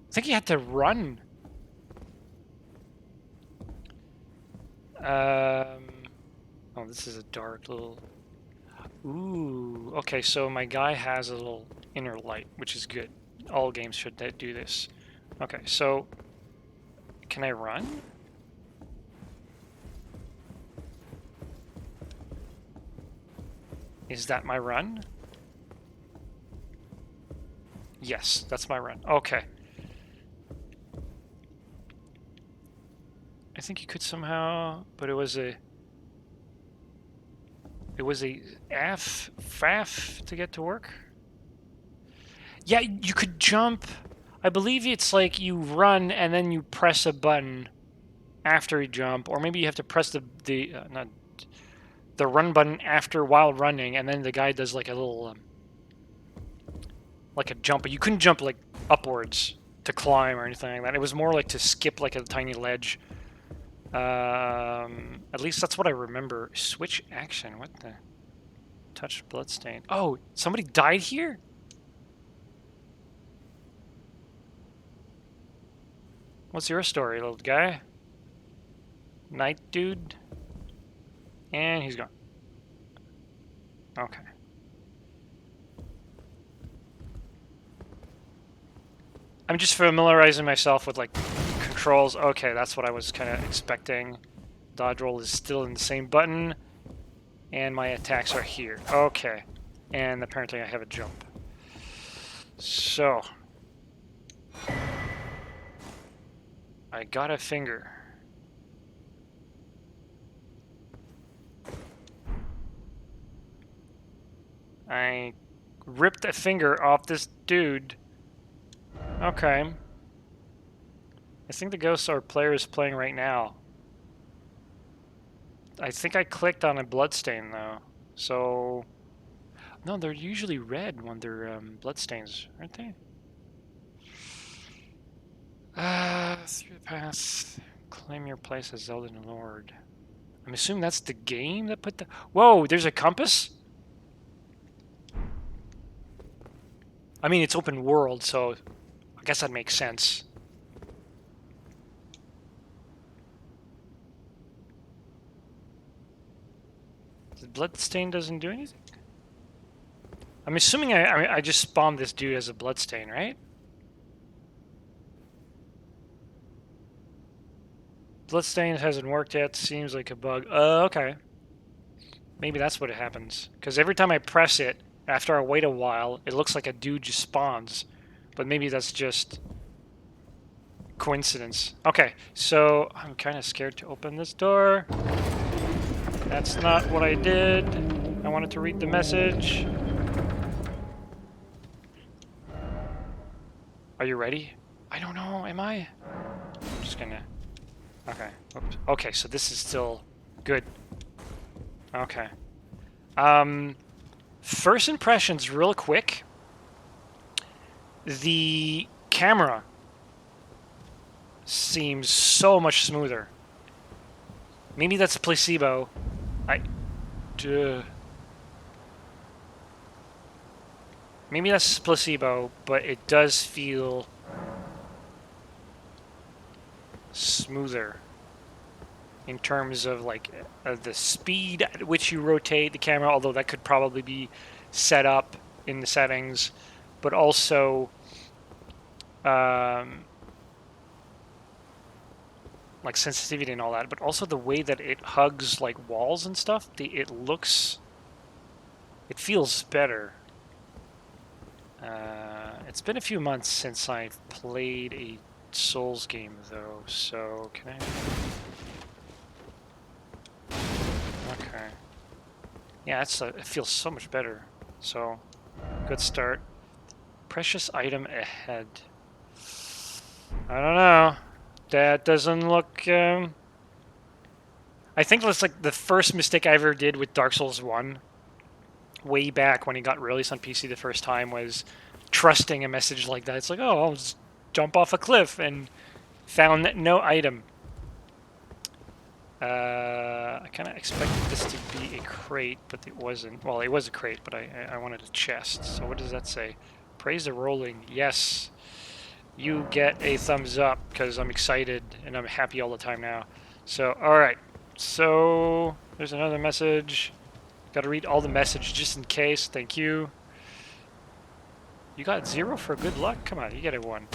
I think you had to run. Oh, this is a dark little... Ooh, okay, so my guy has a little inner light, which is good. All games should do this. Okay, so... Can I run? Is that my run? Yes, that's my run. Okay. I think you could somehow, but it was a faff to get to work. Yeah, you could jump. I believe it's like you run and then you press a button after you jump, or maybe you have to press the run button while running, and then the guy does like a little like a jump, but you couldn't jump like upwards to climb or anything like that. It was more like to skip like a tiny ledge. At least that's what I remember. Switch action. What the? Touch bloodstain. Oh, somebody died here? What's your story, little guy? Night dude? And he's gone. Okay. I'm just familiarizing myself with, like, controls. Okay, that's what I was kind of expecting. Dodge roll is still in the same button. And my attacks are here. Okay. And apparently I have a jump. So. I got a finger. I ripped a finger off this dude. Okay. I think the ghosts are players playing right now. I think I clicked on a bloodstain though. So no, they're usually red when they're bloodstains, aren't they? Through the path, claim your place as Elden Lord. I'm assuming that's the game that put the. Whoa, there's a compass? I mean, it's open world, so I guess that makes sense. The bloodstain doesn't do anything? I'm assuming I just spawned this dude as a bloodstain, right? Bloodstain hasn't worked yet. Seems like a bug. Okay. Maybe that's what happens. Because every time I press it, after I wait a while, it looks like a dude just spawns. But maybe that's just coincidence. Okay, so I'm kind of scared to open this door. That's not what I did. I wanted to read the message. Are you ready? I don't know, am I? I'm just gonna... Okay. Oops. Okay, so this is still good. Okay. First impressions real quick. The camera seems so much smoother. Maybe that's a placebo. Maybe that's placebo, but it does feel smoother in terms of, like, the speed at which you rotate the camera, although that could probably be set up in the settings, but also like sensitivity and all that, but also the way that it hugs like walls and stuff. It feels better. It's been a few months since I've played a Souls game though, so can I? Okay. Yeah, it feels so much better. So, good start. Precious item ahead. I don't know. That doesn't look. I think that's like the first mistake I ever did with Dark Souls 1, way back when it got released on PC the first time, was trusting a message like that. It's like, oh, I'll just jump off a cliff, and found no item. I kind of expected this to be a crate, but it wasn't. Well, it was a crate, but I wanted a chest. So what does that say? Praise the rolling. Yes. You get a thumbs up, because I'm excited, and I'm happy all the time now. So, alright. So, there's another message. Gotta read all the message just in case. Thank you. You got 0 for good luck? Come on, you get a 1.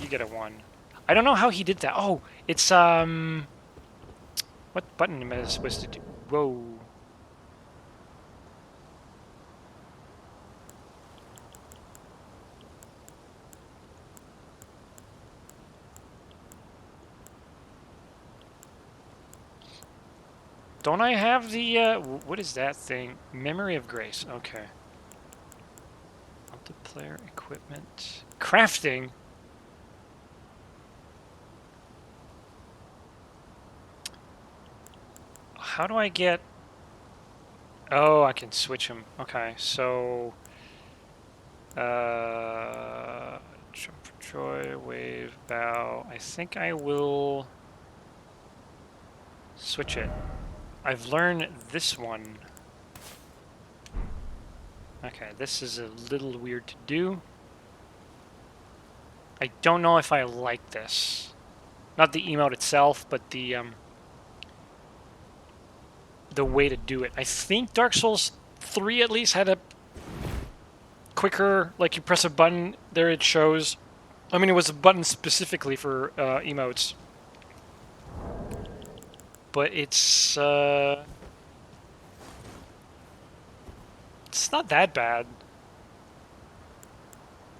You get a 1. I don't know how he did that. Oh, it's, what button am I supposed to do? Whoa. Don't I have the, what is that thing? Memory of Grace. Okay. Multiplayer equipment. Crafting? How do I get... Oh, I can switch them. Okay, so... Jump for joy, wave, bow. I think I will... Switch it. I've learned this one. Okay, this is a little weird to do. I don't know if I like this. Not the emote itself, but the way to do it. I think Dark Souls 3 at least had a quicker, like you press a button, there it shows. I mean, it was a button specifically for emotes. But it's not that bad.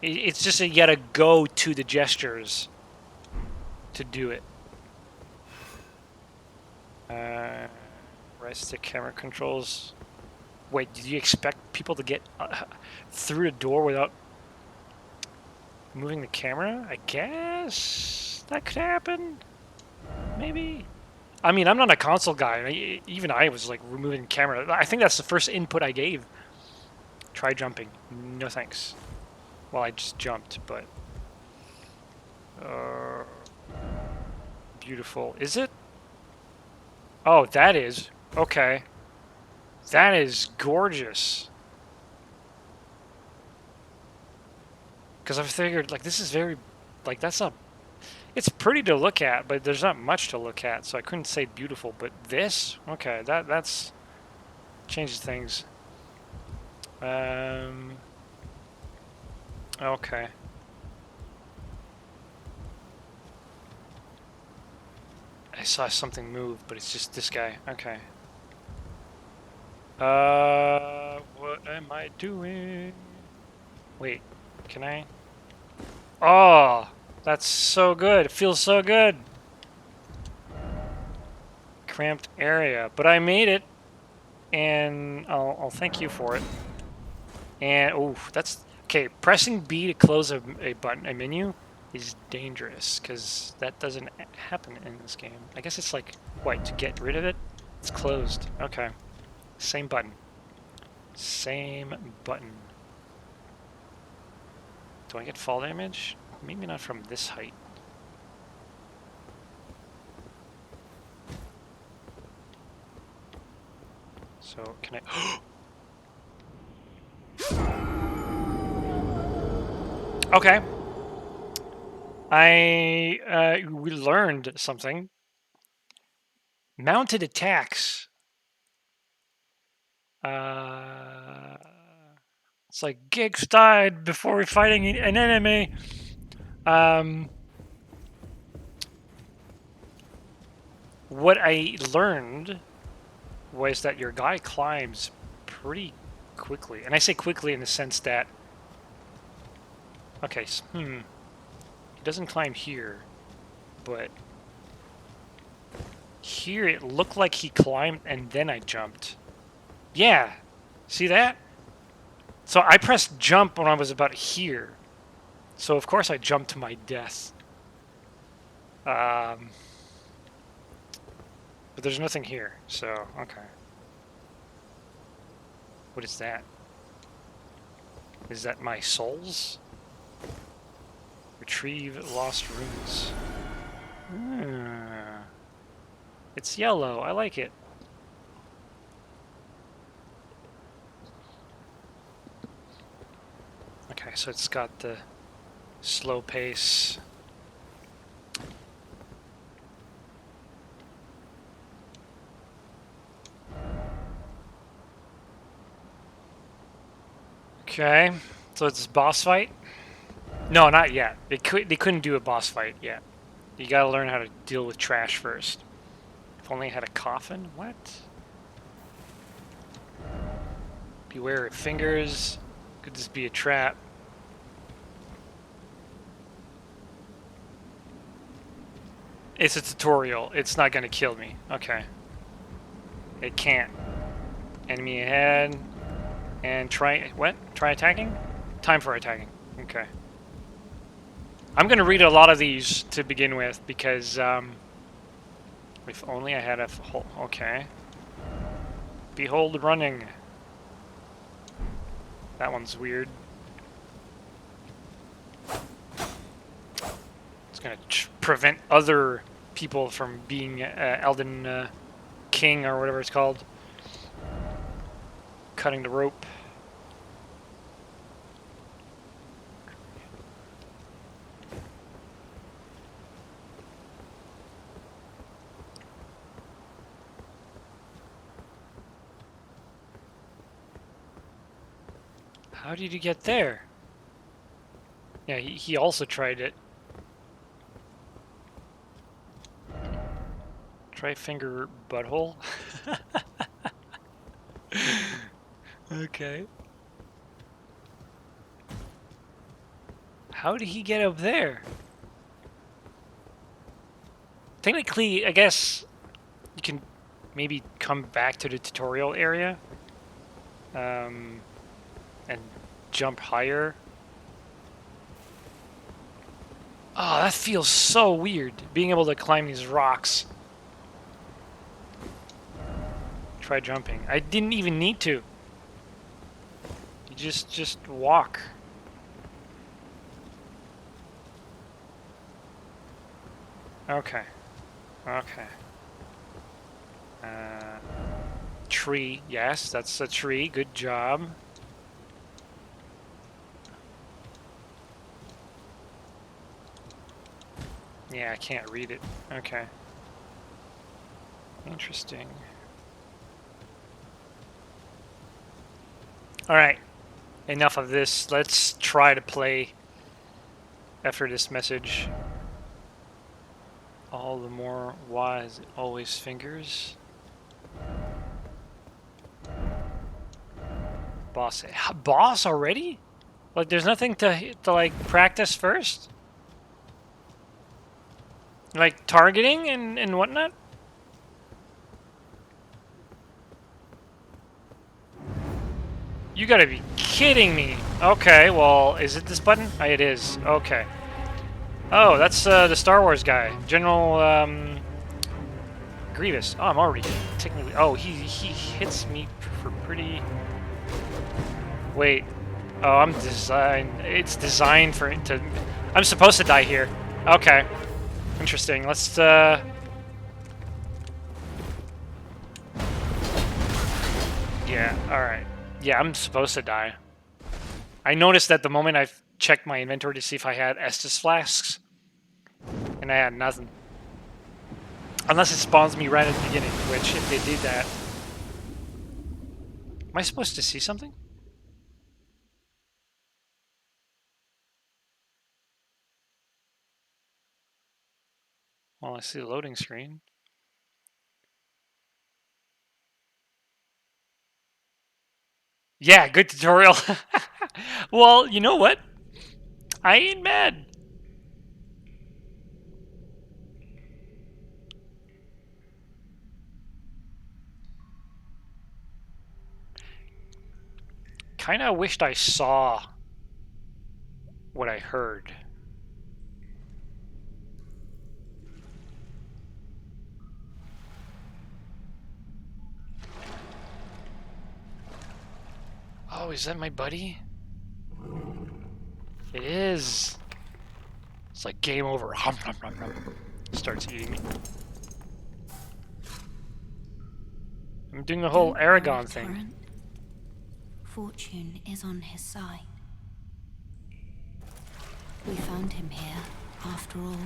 It's just that you gotta go to the gestures to do it. Rest the camera controls. Wait, did you expect people to get through the door without moving the camera? I guess that could happen. Maybe. I mean, I'm not a console guy. Even I was like removing the camera. I think that's the first input I gave. Try jumping. No thanks. Well, I just jumped, but... beautiful. Is it? Oh, that is. Okay. That is gorgeous. Because I figured, like, this is very... Like, that's not... It's pretty to look at, but there's not much to look at, so I couldn't say beautiful. But this? Okay, that's... changes things. Okay. I saw something move, but it's just this guy. Okay. What am I doing? Wait, can I? Oh, that's so good. It feels so good. Cramped area, but I made it, and I'll thank you for it. And oh, that's okay. Pressing B to close a menu is dangerous because that doesn't happen in this game. I guess it's like what, to get rid of it? It's closed. Okay. Same button. Same button. Do I get fall damage? Maybe not from this height. So can I? Okay. We learned something. Mounted attacks. It's like Giggs died before fighting an enemy. What I learned was that your guy climbs pretty quickly. And I say quickly in the sense that... Okay, he doesn't climb here, but... Here it looked like he climbed and then I jumped. Yeah, see that? So I pressed jump when I was about here. So of course I jumped to my death. But there's nothing here, so okay. What is that? Is that my souls? Retrieve lost runes. It's yellow. I like it. Okay, so it's got the slow pace. Okay, so it's boss fight? No, not yet. They couldn't do a boss fight yet. You gotta learn how to deal with trash first. If only I had a coffin? What? Beware of fingers. Could this be a trap? It's a tutorial. It's not gonna kill me. Okay. It can't. Enemy ahead. And try... What? Try attacking? Time for attacking. Okay. I'm gonna read a lot of these to begin with because, if only I had a... Okay. Behold running. That one's weird. It's gonna prevent other people from being Elden king or whatever it's called. Cutting the rope. How did you get there? Yeah, he also tried it. Try finger butthole. Okay. How did he get up there? Technically, I guess you can maybe come back to the tutorial area and jump higher. Oh, that feels so weird, being able to climb these rocks. Try jumping. I didn't even need to. You just walk. Okay. Okay. Tree. Yes, that's a tree. Good job. Yeah, I can't read it. Okay. Interesting. Alright. Enough of this. Let's try to play after this message. All the more wise, always fingers. Boss. Boss already? Like, there's nothing to like practice first? Like targeting and whatnot? You gotta be kidding me. Okay, well, is it this button? Oh, it is. Okay. Oh, that's the Star Wars guy. General Grievous. Oh, I'm already technically... Oh, he hits me for pretty... Wait. Oh, I'm designed... It's designed for it to... I'm supposed to die here. Okay. Interesting. Let's, Yeah, alright. Yeah, I'm supposed to die. I noticed that the moment I checked my inventory to see if I had Estus flasks, and I had nothing. Unless it spawns me right at the beginning, which, if they did that... Am I supposed to see something? Well, I see the loading screen. Yeah, good tutorial. Well, you know what? I ain't mad. Kinda wished I saw what I heard. Oh, is that my buddy? It is. It's like game over. Starts eating me. I'm doing the whole Aragon thing. Torrent. Fortune is on his side. We found him here, after all.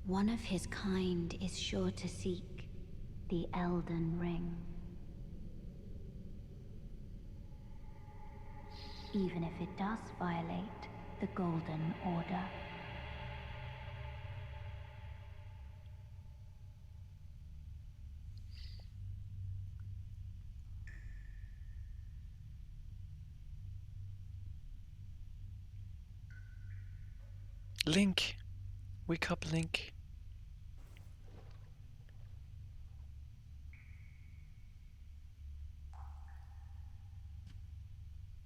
One of his kind is sure to seek the Elden Ring. Even if it does violate the Golden Order. Link. Wake up, Link.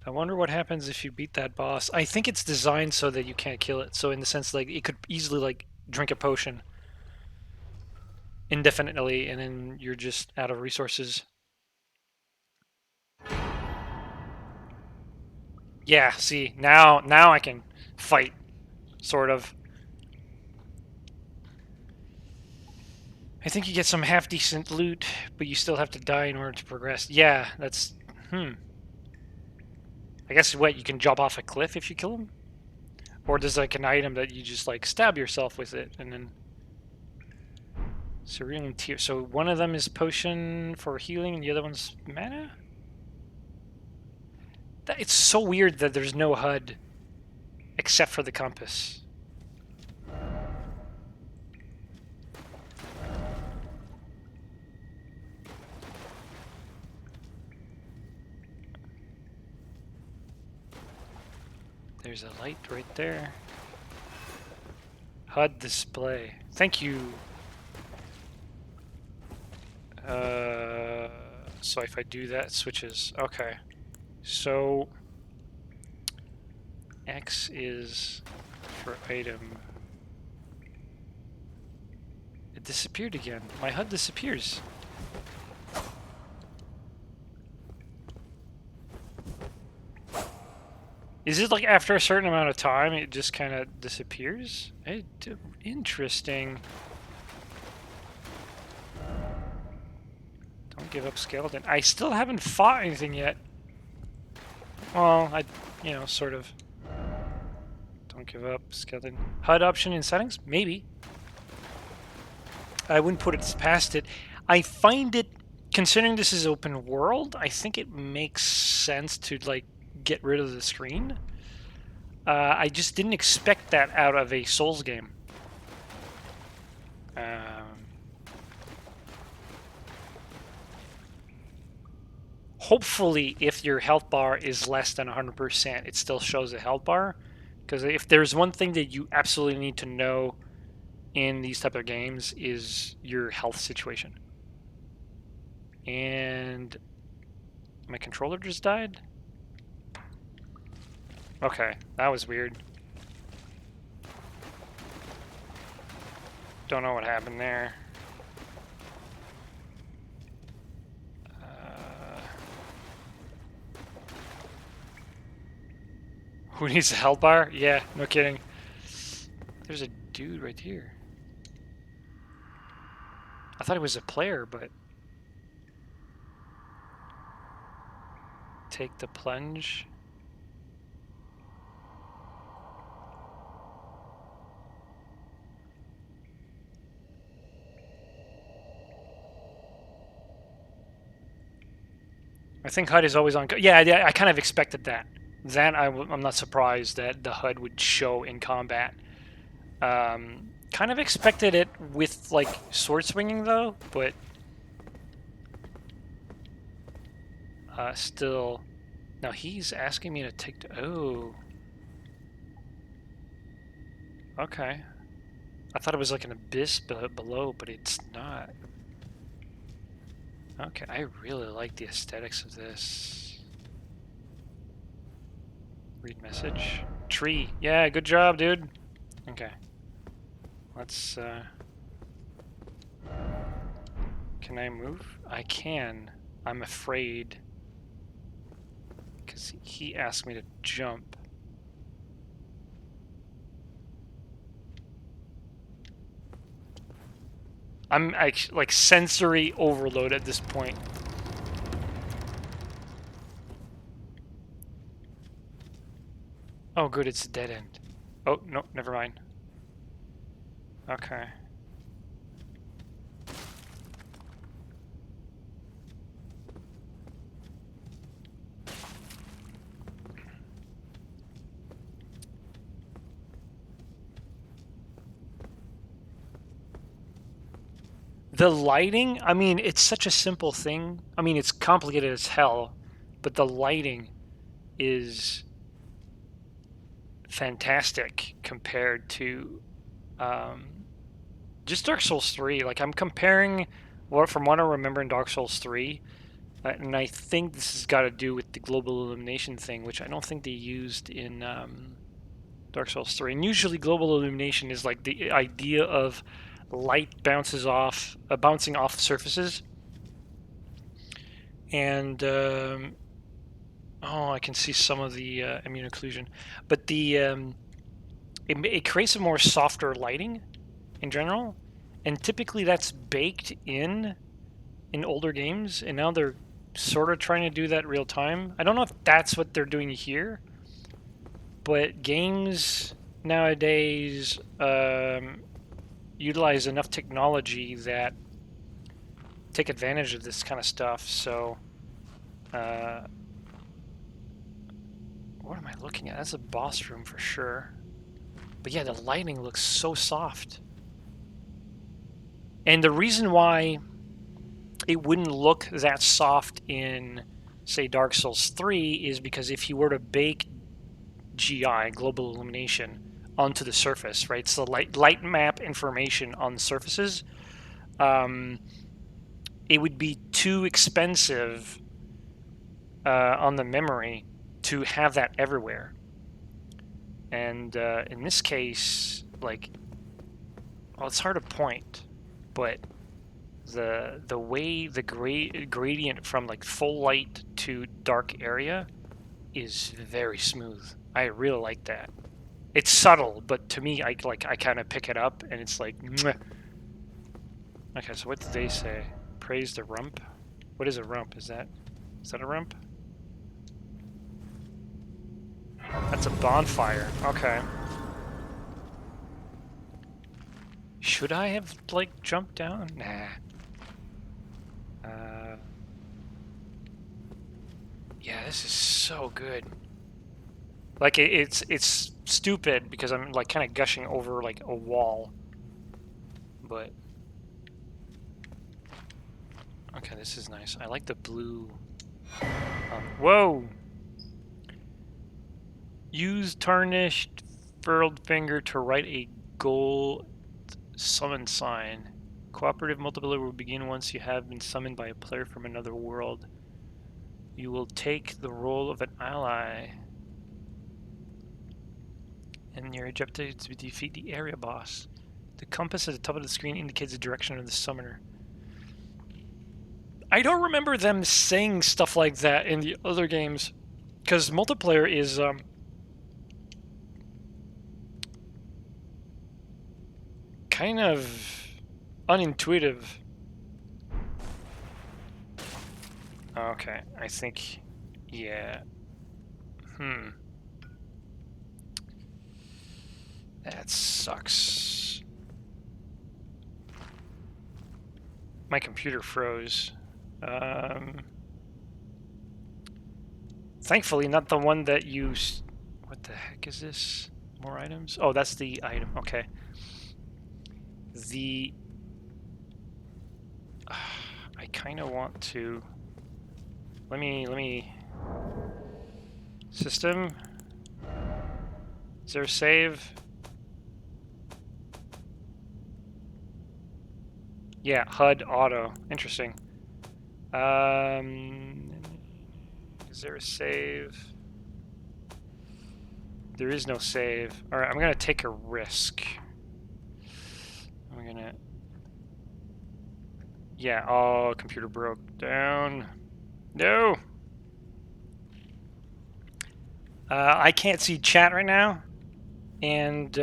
I wonder what happens if you beat that boss. I think it's designed so that you can't kill it. So in the sense, like, it could easily, like, drink a potion indefinitely, and then you're just out of resources. Yeah, see, now I can fight, sort of. I think you get some half-decent loot, but you still have to die in order to progress. Yeah, that's... I guess, what, you can jump off a cliff if you kill him? Or there's, like, an item that you just, like, stab yourself with it, and then... Cerulean Tear. So one of them is potion for healing, and the other one's mana? It's so weird that there's no HUD, except for the compass. There's a light right there. HUD display. Thank you. So if I do that, it switches. Okay. So X is for item. It disappeared again. My HUD disappears. Is it like after a certain amount of time it just kind of disappears? Interesting. Don't give up, skeleton. I still haven't fought anything yet. Well, sort of. Don't give up, skeleton. HUD option in settings? Maybe. I wouldn't put it past it. I find it, considering this is open world, I think it makes sense to, like, get rid of the screen. I just didn't expect that out of a Souls game. Hopefully, if your health bar is less than 100%, it still shows a health bar. Because if there's one thing that you absolutely need to know in these type of games is your health situation. And my controller just died? Okay, that was weird. Don't know what happened there. Who needs a health bar? Yeah, no kidding. There's a dude right here. I thought it was a player, but... Take the plunge. I think HUD is always on... Yeah, I kind of expected that. I'm not surprised that the HUD would show in combat. Kind of expected it with, like, sword swinging, though, but... still... Now, he's asking me to take... Oh. Okay. I thought it was like an abyss below, but it's not. Okay, I really like the aesthetics of this. Read message. Tree. Yeah, good job, dude. Okay. Let's, Can I move? I can. I'm afraid. Because he asked me to jump. I'm like sensory overload at this point. Oh, good, it's a dead end. Oh, no, never mind. Okay. The lighting, I mean, it's such a simple thing. I mean, it's complicated as hell, but the lighting is fantastic compared to just Dark Souls 3. Like, I'm comparing from what I remember in Dark Souls 3, and I think this has got to do with the global illumination thing, which I don't think they used in Dark Souls 3. And usually global illumination is like the idea of light bouncing off surfaces. And oh Oh, I can see some of the immune occlusion, but the it creates a more softer lighting in general, and typically that's baked in older games, and now they're sort of trying to do that real time. I don't know if that's what they're doing here, but games nowadays utilize enough technology that take advantage of this kind of stuff. So, what am I looking at? That's a boss room for sure. But yeah, the lighting looks so soft. And the reason why it wouldn't look that soft in, say, Dark Souls 3 is because if you were to bake GI, global illumination, onto the surface, right? So light map information on the surfaces, it would be too expensive on the memory to have that everywhere. And in this case, like, well, it's hard to point, but the way the gradient from like full light to dark area is very smooth. I really like that. It's subtle, but to me, I kind of pick it up, and it's like, mwah. Okay, so what did they say? Praise the rump. What is a rump? Is that a rump? That's a bonfire. Okay. Should I have like jumped down? Nah. Yeah, this is so good. Like it's stupid because I'm like kind of gushing over like a wall. But okay, this is nice. I like the blue. Whoa! Use tarnished furled finger to write a gold summon sign. Cooperative multiplayer will begin once you have been summoned by a player from another world. You will take the role of an ally, and your objective is to defeat the area boss. The compass at the top of the screen indicates the direction of the summoner. I don't remember them saying stuff like that in the other games, because multiplayer is kind of unintuitive. Okay, I think, yeah. That sucks. My computer froze. Thankfully, not the one that you... What the heck is this? More items? Oh, that's the item. Okay. I kind of want to... Let me... System? Is there a save? Yeah, HUD auto. Interesting. Is there a save? There is no save. Alright, I'm gonna take a risk. I'm gonna... Yeah, oh, computer broke down. No! I can't see chat right now. And,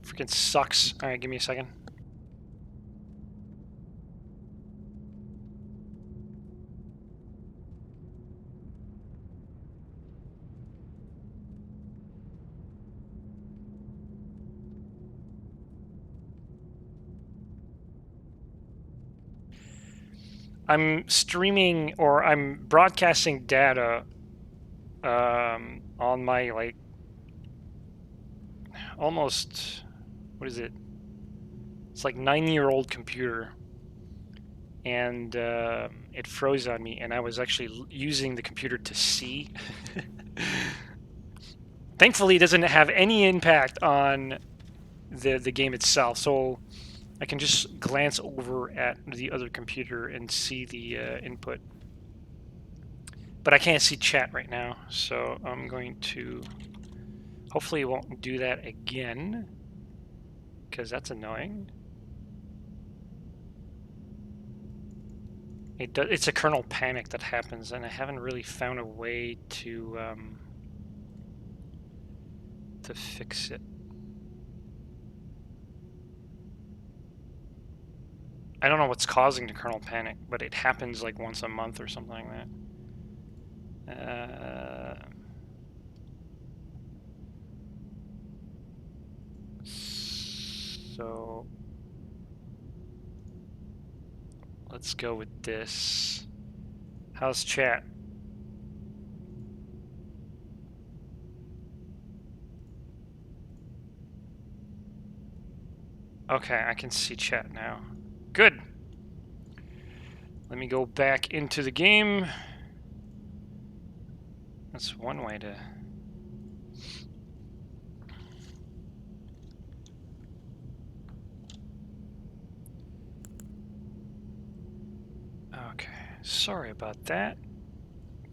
freaking sucks. Alright, give me a second. I'm streaming, or I'm broadcasting data on my, like, almost, what is it? It's like 9-year-old computer. And it froze on me, and I was actually using the computer to see. Thankfully, it doesn't have any impact on the game itself, so I can just glance over at the other computer and see the input. But I can't see chat right now, so I'm going to... Hopefully it won't do that again, because that's annoying. It's a kernel panic that happens, and I haven't really found a way to fix it. I don't know what's causing the kernel panic, but it happens like once a month or something like that. So let's go with this. How's chat? Okay, I can see chat now. Good. Let me go back into the game. That's one way to... Okay, sorry about that.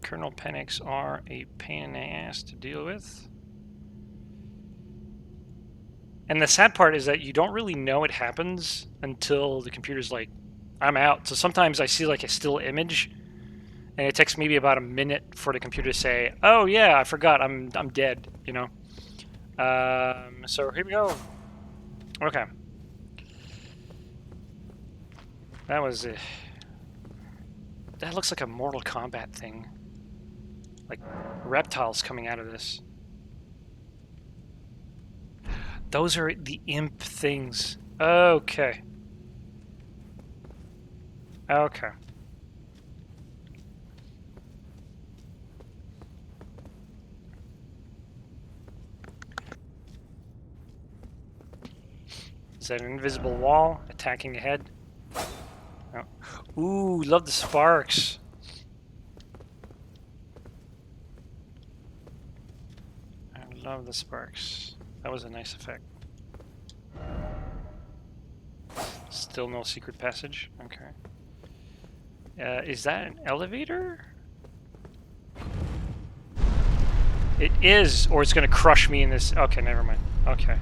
Kernel panics are a pain in the ass to deal with. And the sad part is that you don't really know it happens until the computer's like, I'm out. So sometimes I see like a still image, and it takes maybe about a minute for the computer to say, oh yeah, I forgot, I'm dead, you know? So here we go. Okay. That was it. That looks like a Mortal Kombat thing. Like reptiles coming out of this. Those are the imp things. Okay. Okay. Is that an invisible wall attacking ahead? Oh. Ooh, love the sparks. I love the sparks. That was a nice effect. Still no secret passage? Okay. Is that an elevator? It is, or it's gonna crush me in this. Okay, never mind. Okay.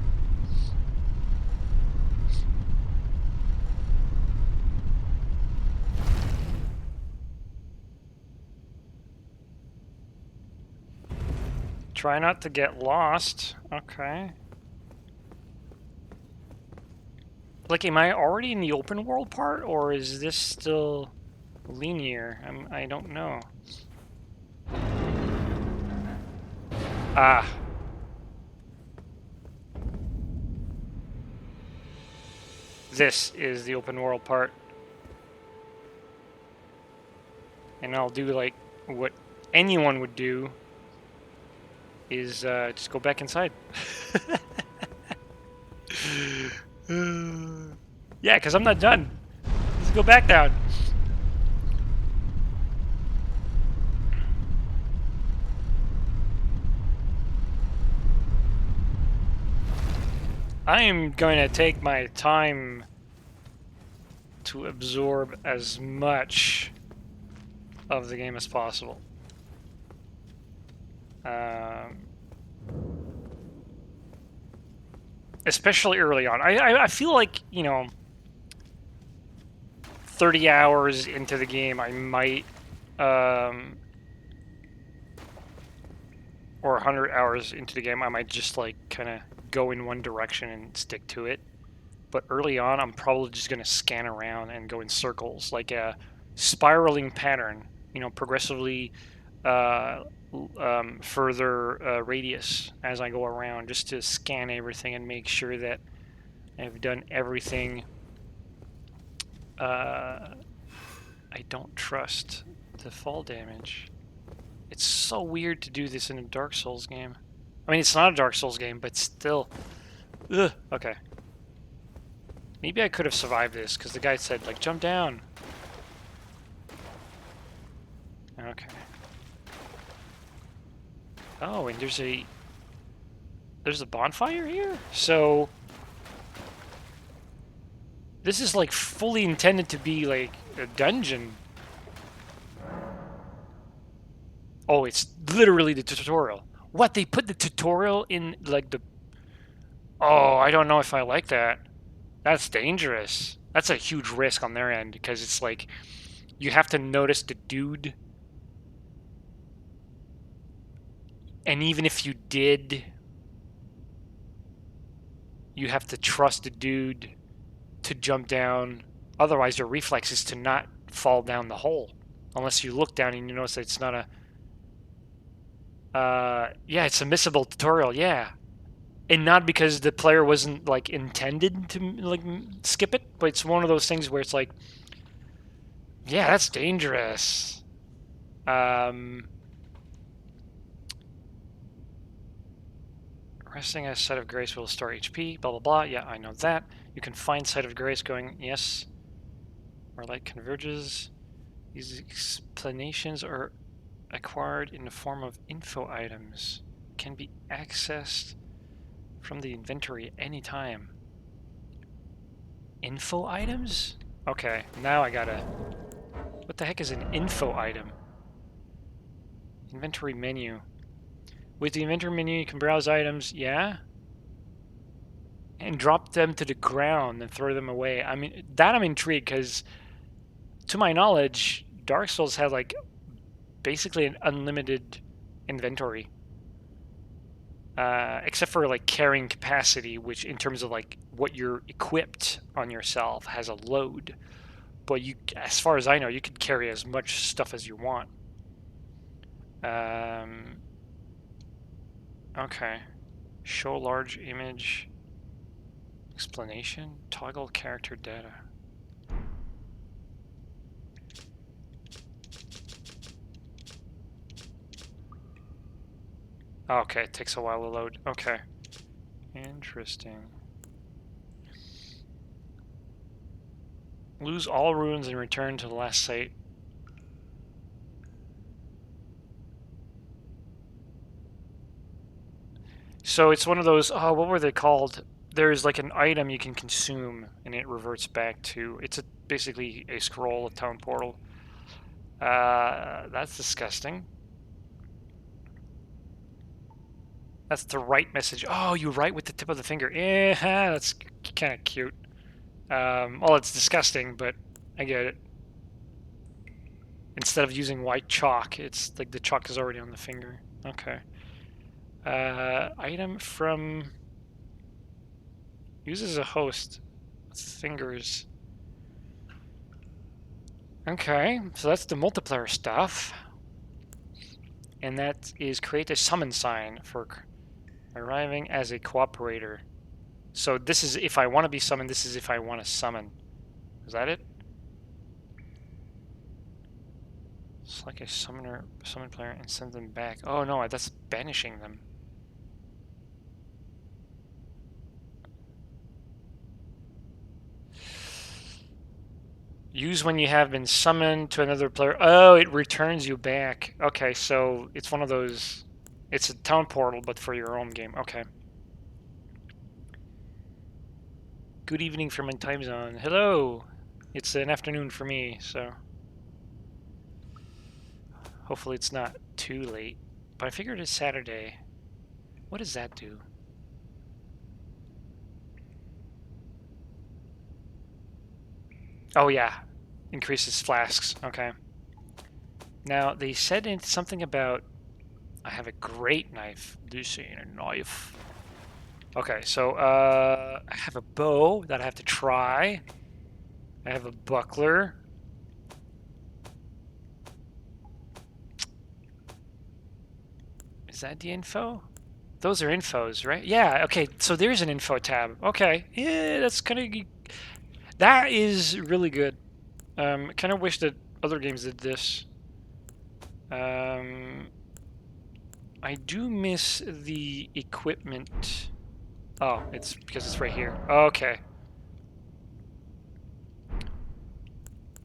Try not to get lost. Okay. Like, am I already in the open world part, or is this still linear? I don't know. Ah. This is the open world part. And I'll do like what anyone would do is just go back inside. Yeah, because I'm not done. Let's go back down. I am going to take my time to absorb as much of the game as possible. Especially early on. I feel like, you know, 30 hours into the game, I might, or 100 hours into the game, I might just, like, kind of go in one direction and stick to it. But early on, I'm probably just going to scan around and go in circles, like a spiraling pattern, you know, progressively further radius as I go around, just to scan everything and make sure that I've done everything. I don't trust the fall damage. It's so weird to do this in a Dark Souls game. I mean, it's not a Dark Souls game, but still. Ugh. Okay. Maybe I could have survived this, because the guy said, like, jump down. Okay. Oh, and there's a bonfire here? So this is like fully intended to be like a dungeon. Oh, it's literally the tutorial. What, they put the tutorial in like the... Oh, I don't know if I like that. That's dangerous. That's a huge risk on their end, because it's like You have to notice the dude. And even if you did, you have to trust the dude to jump down. Otherwise, your reflex is to not fall down the hole. Unless you look down and you notice that it's not a... yeah, it's a missable tutorial, yeah. And not because the player wasn't, like, intended to, like, skip it, but it's one of those things where it's like, yeah, that's dangerous. Resting a Site of Grace will restore HP, blah, blah, blah. Yeah, I know that. You can find Site of Grace going, yes. Where light converges. These explanations are acquired in the form of info items. Can be accessed from the inventory anytime. Info items? Okay, now I gotta... What the heck is an info item? Inventory menu. With the inventory menu, you can browse items, yeah? And drop them to the ground and throw them away. I mean, that I'm intrigued, because to my knowledge, Dark Souls had, like, basically an unlimited inventory. Except for, like, carrying capacity, which in terms of, like, what you're equipped on yourself has a load. But you, as far as I know, you could carry as much stuff as you want. Okay. Show large image. Explanation. Toggle character data. Okay, it takes a while to load. Okay. Interesting. Lose all runes and return to the last site. So it's one of those, oh, what were they called? There's like an item you can consume and it reverts back to, it's basically a scroll, a town portal. That's disgusting. That's the right message. Oh, you write with the tip of the finger. Yeah, that's kind of cute. Well, it's disgusting, but I get it. Instead of using white chalk, it's like the chalk is already on the finger. Okay. Item from... Uses a host. Fingers. Okay, so that's the multiplayer stuff. And that is create a summon sign for arriving as a cooperator. So this is if I want to be summoned, this is if I want to summon. Is that it? It's like a summon player and send them back. Oh no, that's banishing them. Use when you have been summoned to another player. Oh, it returns you back. Okay, so it's one of those... It's a town portal, but for your own game. Okay. Good evening from my time zone. Hello! It's an afternoon for me, so... Hopefully it's not too late. But I figured it's Saturday. What does that do? Oh yeah, increases flasks. Okay. Now they said something about I have a great knife. This ain't a knife. Okay, so I have a bow that I have to try. I have a buckler. Is that the info? Those are infos, right? Yeah. Okay. So there's an info tab. Okay. Yeah, that's kind of... That is really good. I kind of wish that other games did this. I do miss the equipment. Oh, it's because it's right here. Okay.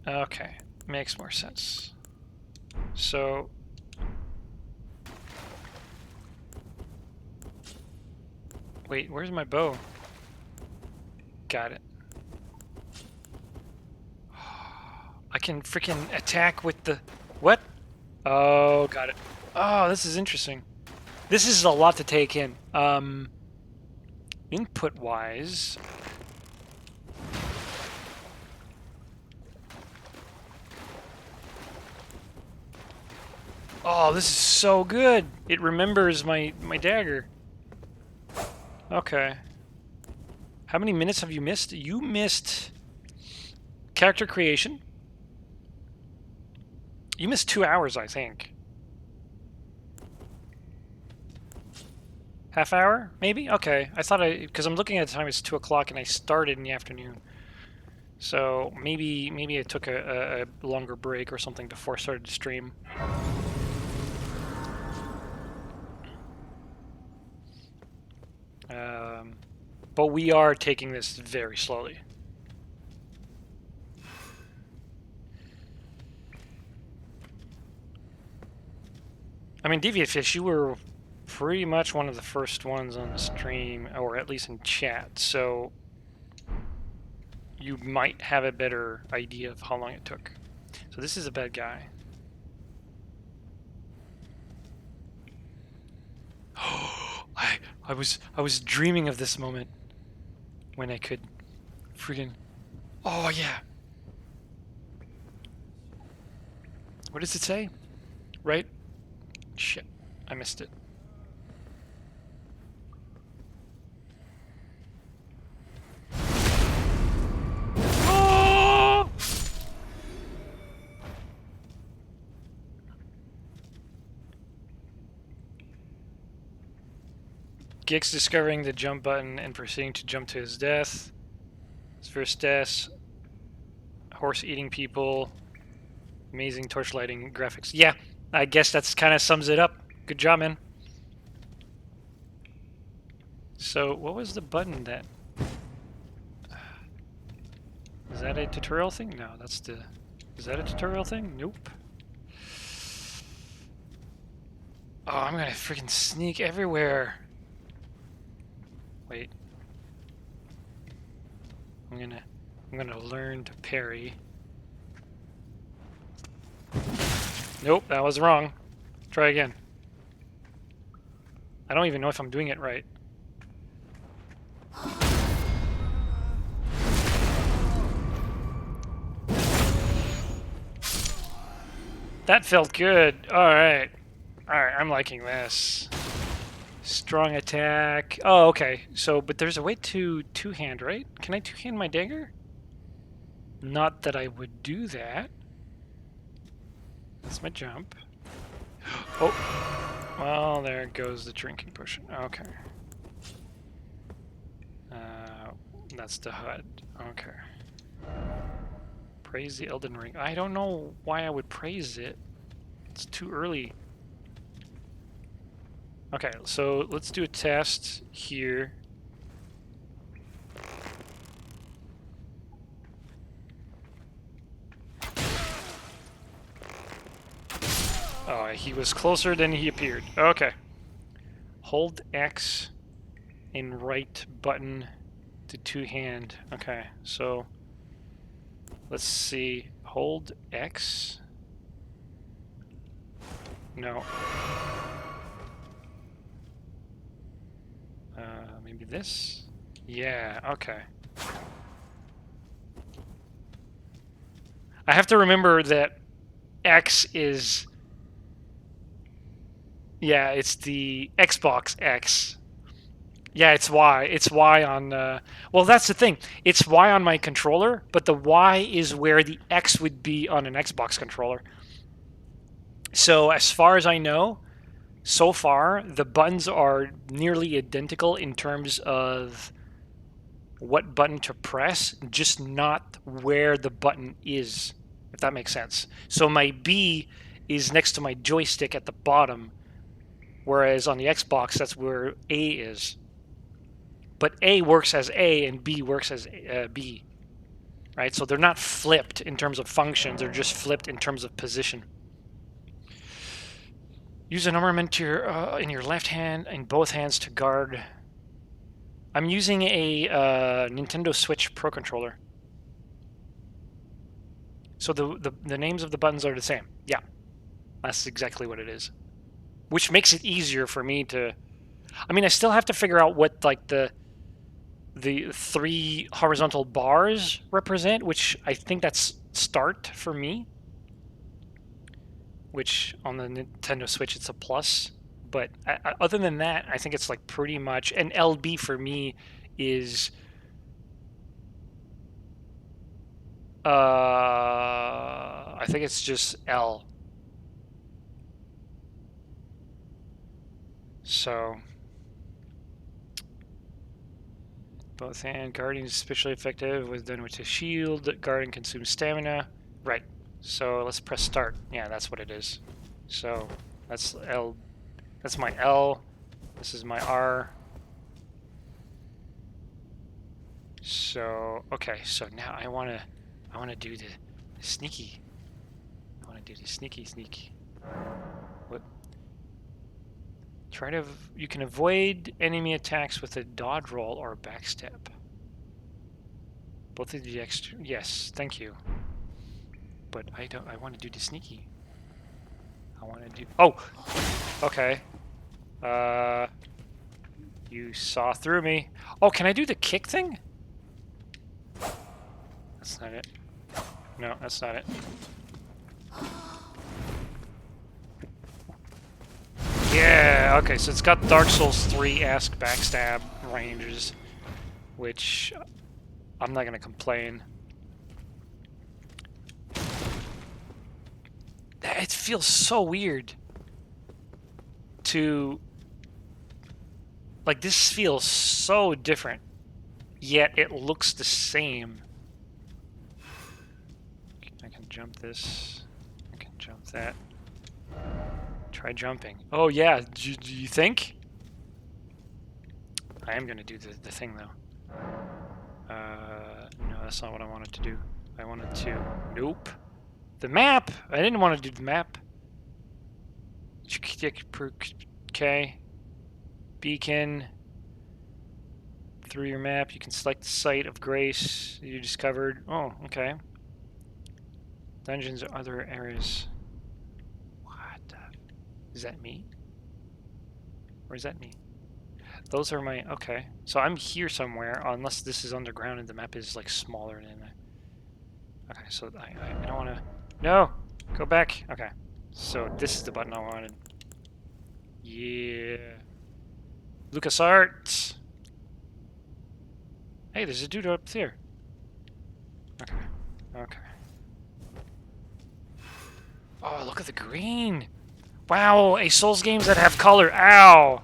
Okay. Makes more sense. So... Wait, where's my bow? Got it. I can freaking attack with the... What? Oh, got it. Oh, this is interesting. This is a lot to take in. Input-wise... Oh, this is so good. It remembers my dagger. Okay. How many minutes have you missed? You missed character creation. You missed 2 hours, I think. Half hour, maybe? Okay. I thought because I'm looking at the time, it's 2 o'clock, and I started in the afternoon. So maybe I took a longer break or something before I started to stream. But we are taking this very slowly. I mean, Deviantfish, you were pretty much one of the first ones on the stream, or at least in chat, so you might have a better idea of how long it took. So this is a bad guy. I was dreaming of this moment when I could freaking. Oh yeah. What does it say? Right? Shit, I missed it. Oh! Gix discovering the jump button and proceeding to jump to his death. His first death. Horse eating people. Amazing torchlighting graphics. Yeah, I guess that's kind of sums it up. Good job, man. So, what was the button that... Is that a tutorial thing? No, that's the... Is that a tutorial thing? Nope. Oh, I'm gonna freaking sneak everywhere. Wait. I'm gonna learn to parry. Nope, that was wrong. Try again. I don't even know if I'm doing it right. That felt good. Alright. Alright, I'm liking this. Strong attack. Oh, okay. So, but there's a way to two-hand, right? Can I two-hand my dagger? Not that I would do that. That's my jump. Oh. Well, there goes the drinking potion. Okay. That's the HUD. Okay. Praise the Elden Ring. I don't know why I would praise it. It's too early. Okay, so let's do a test here. Oh, he was closer than he appeared. Okay. Hold X and right button to two-hand. Okay, so let's see. Hold X. No. Maybe this? Yeah, okay. I have to remember that X is... Yeah, it's the Xbox X. Yeah, it's Y. It's Y on... Well, that's the thing. It's Y on my controller, but the Y is where the X would be on an Xbox controller. So as far as I know, so far, the buttons are nearly identical in terms of what button to press, just not where the button is, if that makes sense. So my B is next to my joystick at the bottom, whereas on the Xbox, that's where A is. But A works as A and B works as B, right? So they're not flipped in terms of functions, they're just flipped in terms of position. Use an armament in your left hand and both hands to guard. I'm using a Nintendo Switch Pro Controller. So the names of the buttons are the same. Yeah, that's exactly what it is. Which makes it easier for me to... I mean, I still have to figure out what like the 3 horizontal bars represent, which I think that's start for me. which on the Nintendo Switch it's a plus. But other than that, I think it's like pretty much. And LB for me is I think it's just L. So both hand guarding is especially effective with done with a shield. Guarding consumes stamina. Right. So let's press start. Yeah, that's what it is. So that's L. That's my L. This is my R. So okay. So now I wanna do the sneaky. I wanna do the sneaky sneak. What? Try to. You can avoid enemy attacks with a dodge roll or a backstep. Both of the extra. Yes, thank you. But I don't. I want to do the sneaky. I want to do. Oh. Okay. You saw through me. Oh, can I do the kick thing? That's not it. No, that's not it. Yeah, okay, so it's got Dark Souls 3-esque backstab ranges, which I'm not gonna complain. It feels so weird to... Like, this feels so different, yet it looks the same. I can jump this. I can jump that. Try jumping. Oh, yeah. Do you think? I am going to do the thing, though. No, that's not what I wanted to do. I wanted to... Nope. The map! I didn't want to do the map. Okay. Beacon. Through your map, you can select the site of grace you discovered. Oh, okay. Dungeons or other areas. What? Is that me? Or is that me? Those are my... Okay. So I'm here somewhere, unless this is underground and the map is, like, smaller than... Okay, so I don't want to... No! Go back! Okay. So this is the button I wanted. Yeah. LucasArts! Hey, there's a dude up there. Okay. Okay. Oh, look at the green! Wow, a Souls games that have color. Ow!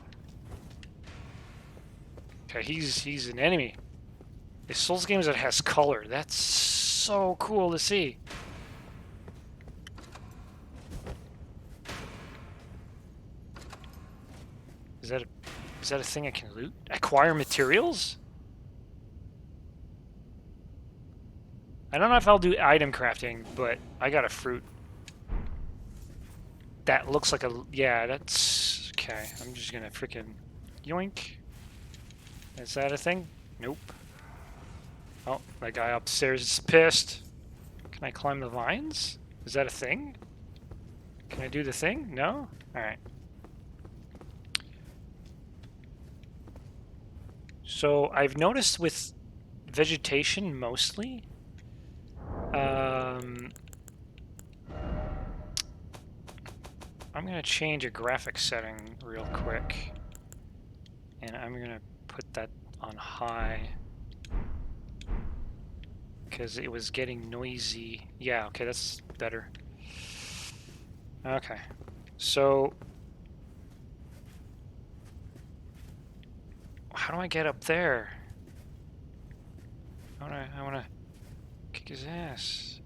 Okay, he's an enemy. A Souls games that has color. That's so cool to see. Is that a thing I can loot? Acquire materials? I don't know if I'll do item crafting, but I got a fruit. That looks like a... Yeah, that's... Okay, I'm just gonna freaking... Yoink. Is that a thing? Nope. Oh, that guy upstairs is pissed. Can I climb the vines? Is that a thing? Can I do the thing? No? Alright. So, I've noticed with vegetation mostly, I'm going to change a graphic setting real quick. And I'm going to put that on high. Because it was getting noisy. Yeah, okay, that's better. Okay. So... How do I get up there? I wanna kick his ass.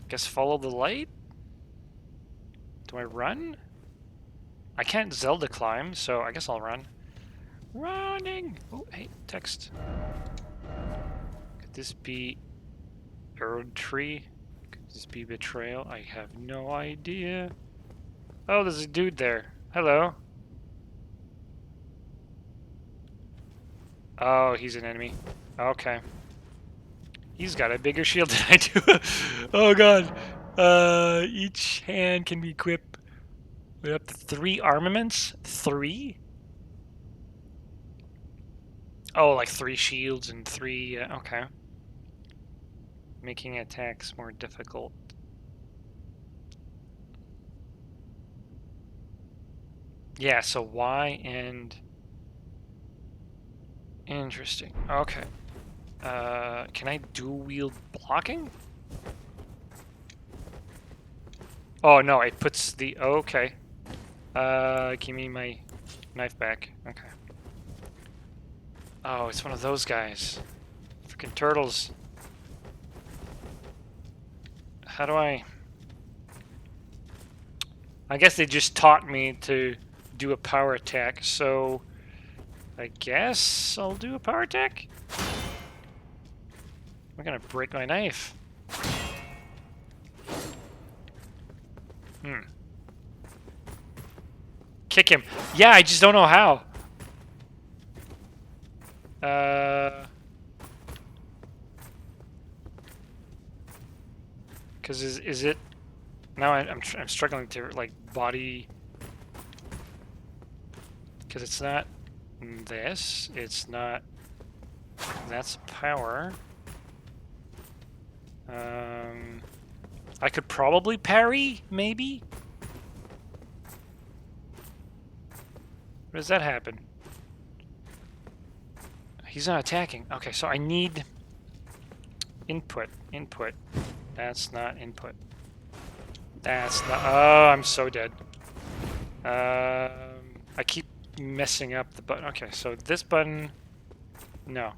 Guess follow the light? Do I run? I can't Zelda climb, so I guess I'll run. Running! Oh, hey, text. Could this be Erd Tree? Could this be betrayal? I have no idea. Oh, there's a dude there. Hello. Oh, he's an enemy. Okay. He's got a bigger shield than I do. Oh god. Each hand can be equipped with up to 3 armaments? 3? Oh, like 3 shields and 3... okay. Making attacks more difficult. Yeah, so Y and... Interesting. Okay. Can I dual wield blocking? Oh, no, it puts the... Okay. Give me my knife back. Okay. Oh, it's one of those guys. Freaking turtles. How do I... I guess they just taught me to do a power attack, so... I guess I'll do a power attack? I'm gonna break my knife. Kick him. Yeah, I just don't know how. Because is it... Now I'm struggling to, like, body... Because it's not this. It's not... That's power. I could probably parry, maybe? What does that happen? He's not attacking. Okay, so I need... Input. Input. That's not input. That's not... Oh, I'm so dead. I keep messing up the button. Okay, so this button... No.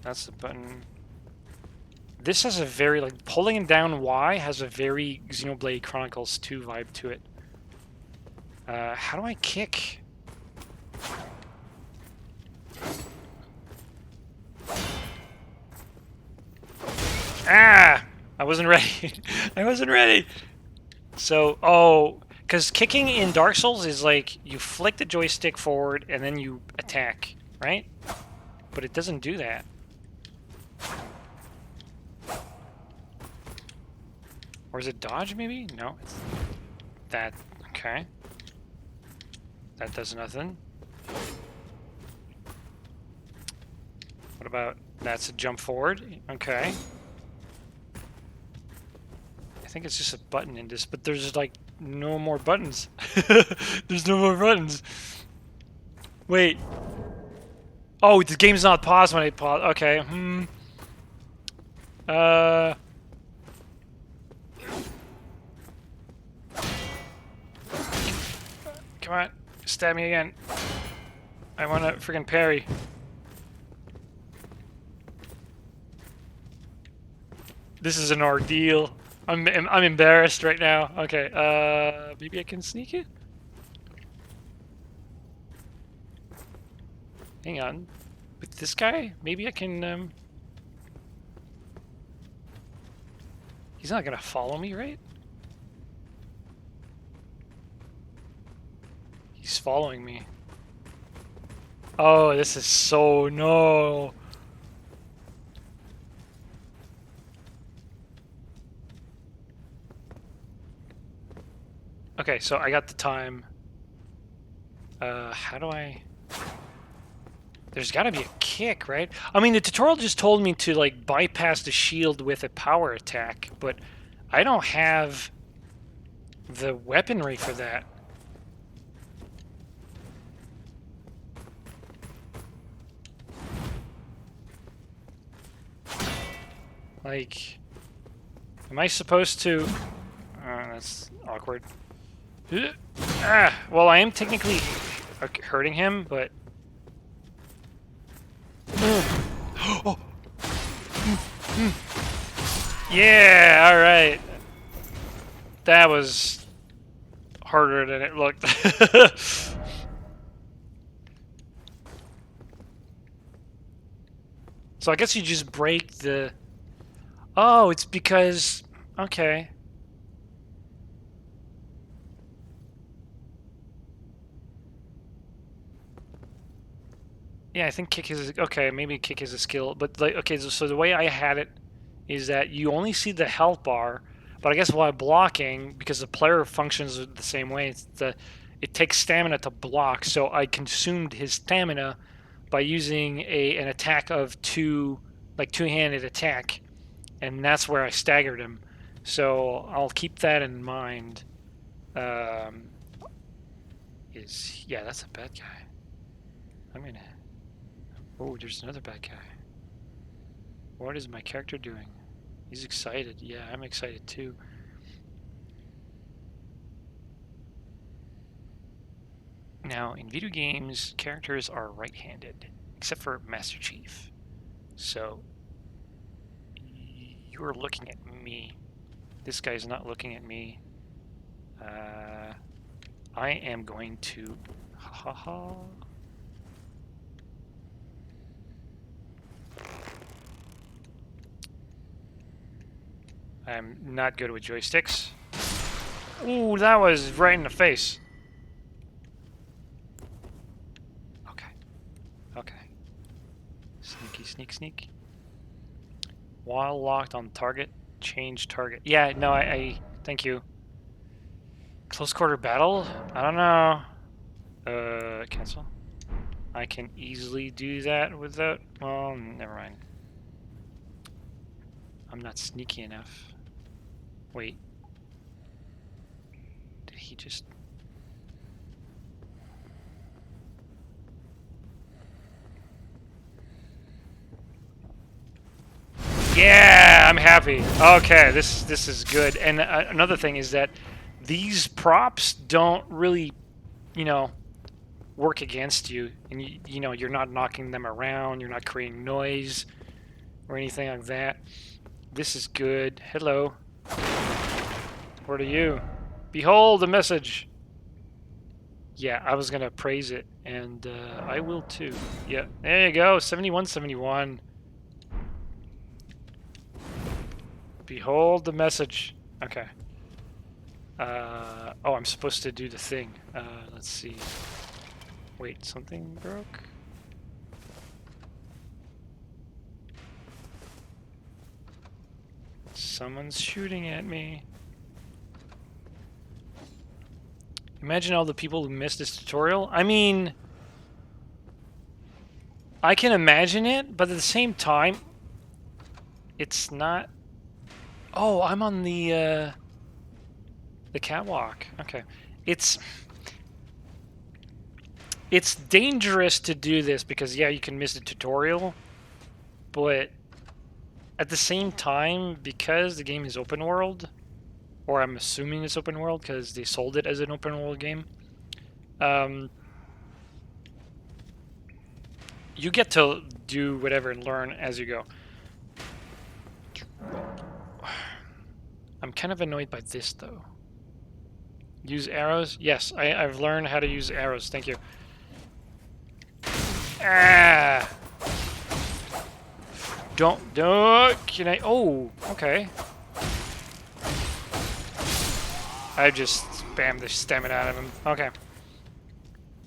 That's the button. This has a very, like, pulling down Y has a very Xenoblade Chronicles 2 vibe to it. How do I kick? Ah! I wasn't ready. I wasn't ready. So, oh, because kicking in Dark Souls is like you flick the joystick forward and then you attack, right? But it doesn't do that. Or is it dodge, maybe? No, it's that. Okay. That does nothing. What about... That's a jump forward. Okay. I think it's just a button in this, but there's, like, no more buttons. There's no more buttons. Wait. Oh, the game's not paused when I pause. Okay. Come on. Stab me again. I want to freaking parry. This is an ordeal. I'm embarrassed right now. Okay, maybe I can sneak it? Hang on. With this guy? Maybe I can, He's not gonna follow me, right? He's following me. Oh, this is so... No! Okay, so I got the time. How do I... There's gotta be a kick, right? I mean, the tutorial just told me to, like, bypass the shield with a power attack, but I don't have the weaponry for that. Like, am I supposed to... that's awkward. Well, I am technically hurting him, but... Oh. Yeah, alright. That was harder than it looked. So I guess you just break the... Oh, it's because... Okay. Yeah, I think kick is... Okay, maybe kick is a skill. But, like, okay, so the way I had it is that you only see the health bar, but I guess while blocking, because the player functions the same way, it takes stamina to block, so I consumed his stamina by using an attack of two-handed attack, and that's where I staggered him. So I'll keep that in mind. Yeah, that's a bad guy. I'm gonna. Oh, there's another bad guy. What is my character doing? He's excited. Yeah, I'm excited too. Now, in video games, characters are right-handed, except for Master Chief. So, you're looking at me. This guy's not looking at me. I am going to... Ha ha ha. I'm not good with joysticks. Ooh, that was right in the face. Okay. Okay. Sneaky, sneak, sneak. While locked on target, change target. Yeah, no, thank you. Close quarter battle? I don't know. Cancel. I can easily do that without... Well, never mind. I'm not sneaky enough. Wait. Did he just... Yeah, I'm happy. Okay, this is good. And another thing is that these props don't really, you know, work against you. And you know, you're not knocking them around. You're not creating noise or anything like that. This is good. Hello. What are you? Behold the message. Yeah, I was gonna praise it, and I will too. Yeah, there you go. 7171. Behold the message. Okay. Oh, I'm supposed to do the thing. Let's see. Wait, something broke? Someone's shooting at me. Imagine all the people who missed this tutorial. I mean, I can imagine it, but at the same time, it's not... Oh, I'm on the catwalk. Okay. It's dangerous to do this because, yeah, you can miss the tutorial, but at the same time, because the game is open world, or I'm assuming it's open world because they sold it as an open world game, you get to do whatever and learn as you go. I'm kind of annoyed by this, though. Use arrows? Yes, I've learned how to use arrows. Thank you. Ah! Don't, can I? Oh, okay. I just spammed the stamina out of him. Okay.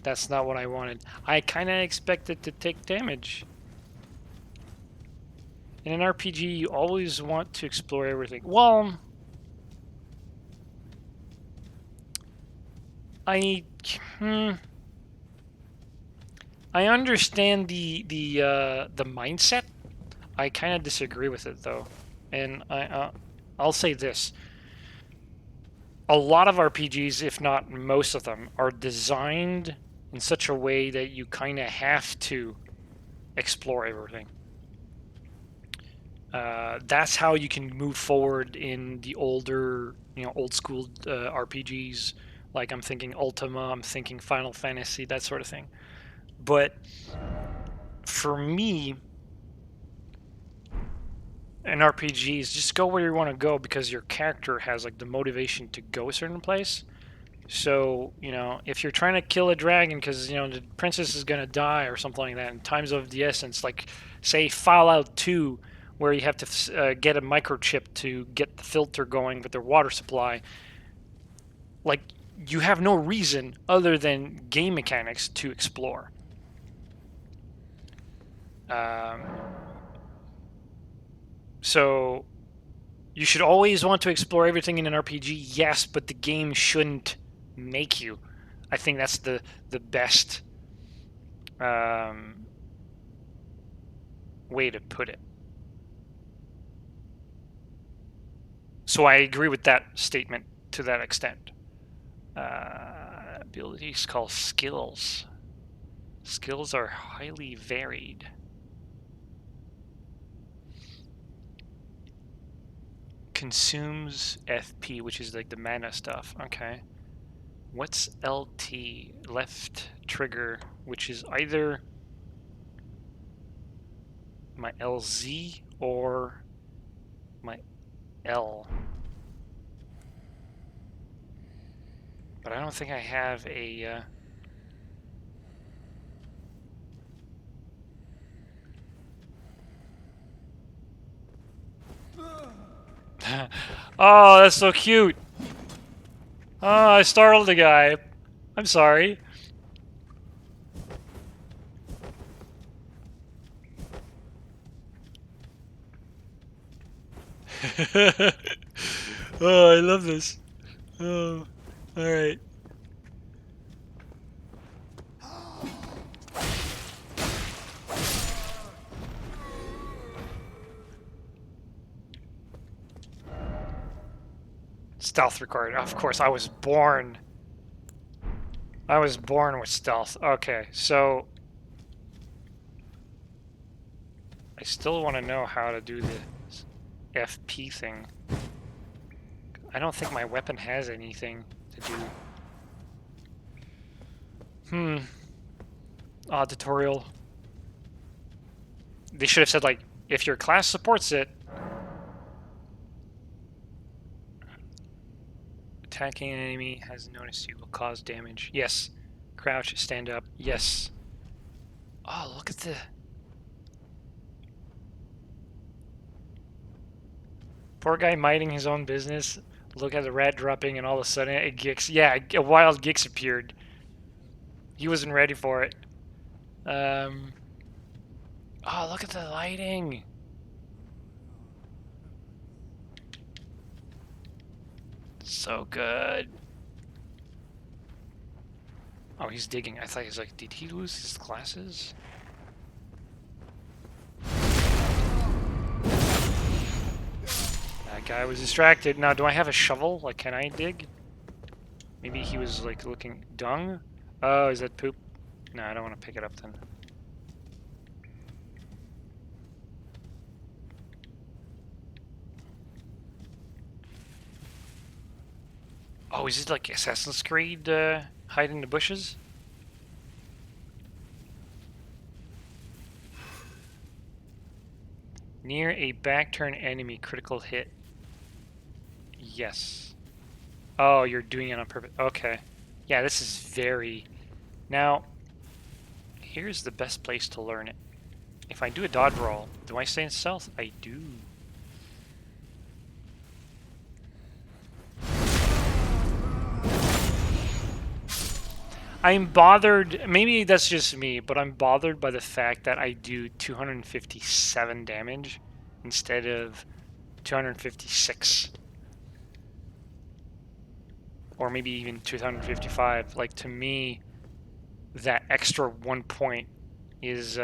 That's not what I wanted. I kind of expected to take damage. In an RPG, you always want to explore everything. Well, I understand the mindset. I kind of disagree with it though, and I'll say this: a lot of RPGs, if not most of them, are designed in such a way that you kind of have to explore everything. That's how you can move forward in the older, old school RPGs. Like I'm thinking Ultima, I'm thinking Final Fantasy, that sort of thing. But for me, an RPG is just go where you want to go because your character has like the motivation to go a certain place. So, if you're trying to kill a dragon because, the princess is going to die or something like that, in times of the essence, like, say, Fallout 2, where you have to get a microchip to get the filter going with their water supply, like, you have no reason other than game mechanics to explore. So, you should always want to explore everything in an RPG, yes, but the game shouldn't make you. I think that's the best way to put it. So I agree with that statement to that extent. Abilities called skills. Skills are highly varied. Consumes FP, which is like the mana stuff. Okay. What's LT? Left trigger, which is either my LZ or my L. But I don't think I have a... Oh, that's so cute. Oh, I startled the guy. I'm sorry. Oh, I love this. Oh, alright. Stealth required. Of course, I was born. I was born with stealth. Okay, so... I still want to know how to do the FP thing. I don't think my weapon has anything to do. Tutorial. They should have said, like, if your class supports it, attacking an enemy has noticed you will cause damage. Yes. Crouch, stand up. Yes. Oh, look at the... Poor guy minding his own business. Look at the rat dropping and all of a sudden a Gix. Yeah, a wild Gix appeared. He wasn't ready for it. Oh, look at the lighting. So good. Oh, he's digging. I thought he was like, did he lose his glasses? That guy was distracted. Now, do I have a shovel? Like, can I dig? Maybe he was, like, looking... Dung? Oh, is that poop? No, I don't want to pick it up then. Oh, is it like Assassin's Creed, hide in the bushes? Near a back-turn enemy, critical hit. Yes. Oh, you're doing it on purpose. Okay. Yeah, this is very... Now, here's the best place to learn it. If I do a dodge roll, do I stay in stealth? I do. I'm bothered, maybe that's just me, but I'm bothered by the fact that I do 257 damage instead of 256. Or maybe even 255. Like, to me, that extra 1 point is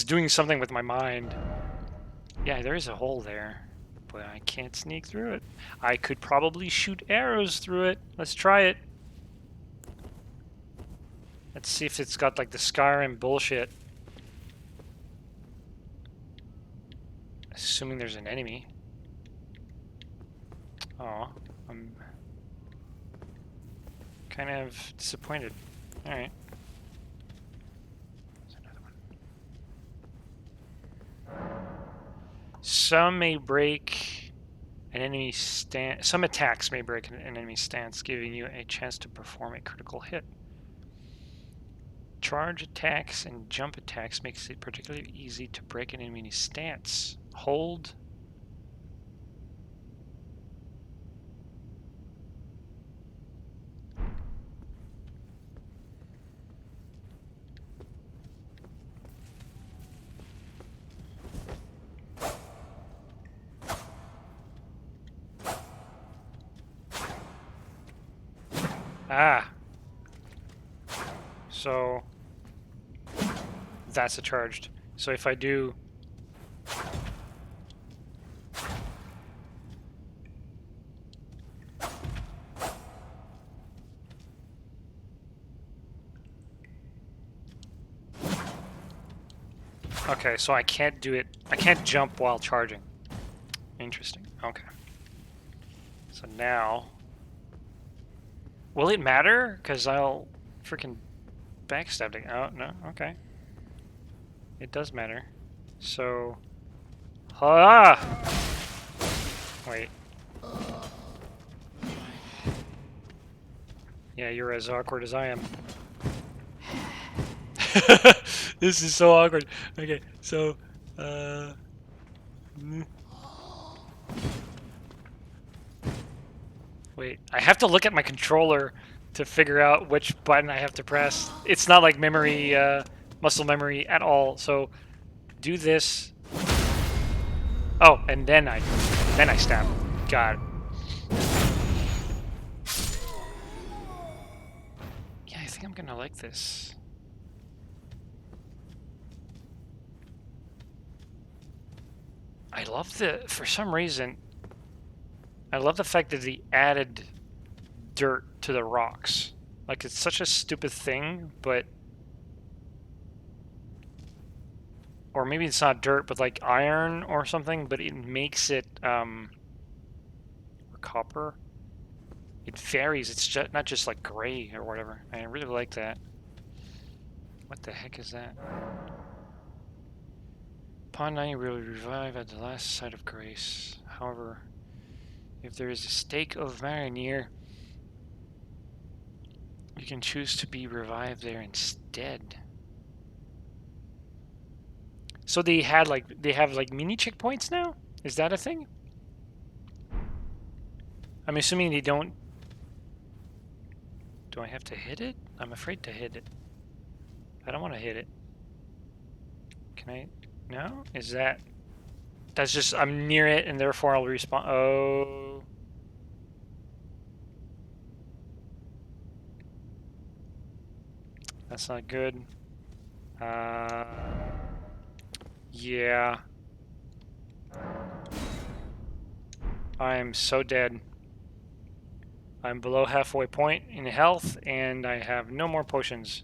doing something with my mind. Yeah, there is a hole there, but I can't sneak through it. I could probably shoot arrows through it. Let's try it. Let's see if it's got like the Skyrim bullshit. Assuming there's an enemy. Oh, I'm kind of disappointed. Alright. There's another one. Some may break an enemy stance. Some attacks may break an enemy's stance, giving you a chance to perform a critical hit. Charge attacks and jump attacks makes it particularly easy to break an enemy's stance. Hold. Ah. So that's a charged. So if I do... Okay, so I can't do it. I can't jump while charging. Interesting. Okay. So now... Will it matter? Because I'll freaking backstab it. Oh, no. Okay. It does matter. So... Ah! Wait. Yeah, you're as awkward as I am. This is so awkward. Okay, so... Wait, I have to look at my controller to figure out which button I have to press. It's not like memory, muscle memory at all. So, do this. Oh, and then I stab. Got it. Yeah, I think I'm gonna like this. I love for some reason, I love the fact that they added dirt to the rocks. Like, it's such a stupid thing, but... Or maybe it's not dirt, but like iron or something, but it makes it, or copper. It varies, it's just not just like gray or whatever. I really like that. What the heck is that? Upon 9 will revive at the last sight of grace. However, if there is a stake of mana near, you can choose to be revived there instead. So they have like mini checkpoints now? Is that a thing? I'm assuming they don't... Do I have to hit it? I'm afraid to hit it. I don't want to hit it. Can I? No? Is that... That's just... I'm near it and therefore I'll respawn. Oh... That's not good. Yeah. I'm so dead. I'm below halfway point in health, and I have no more potions.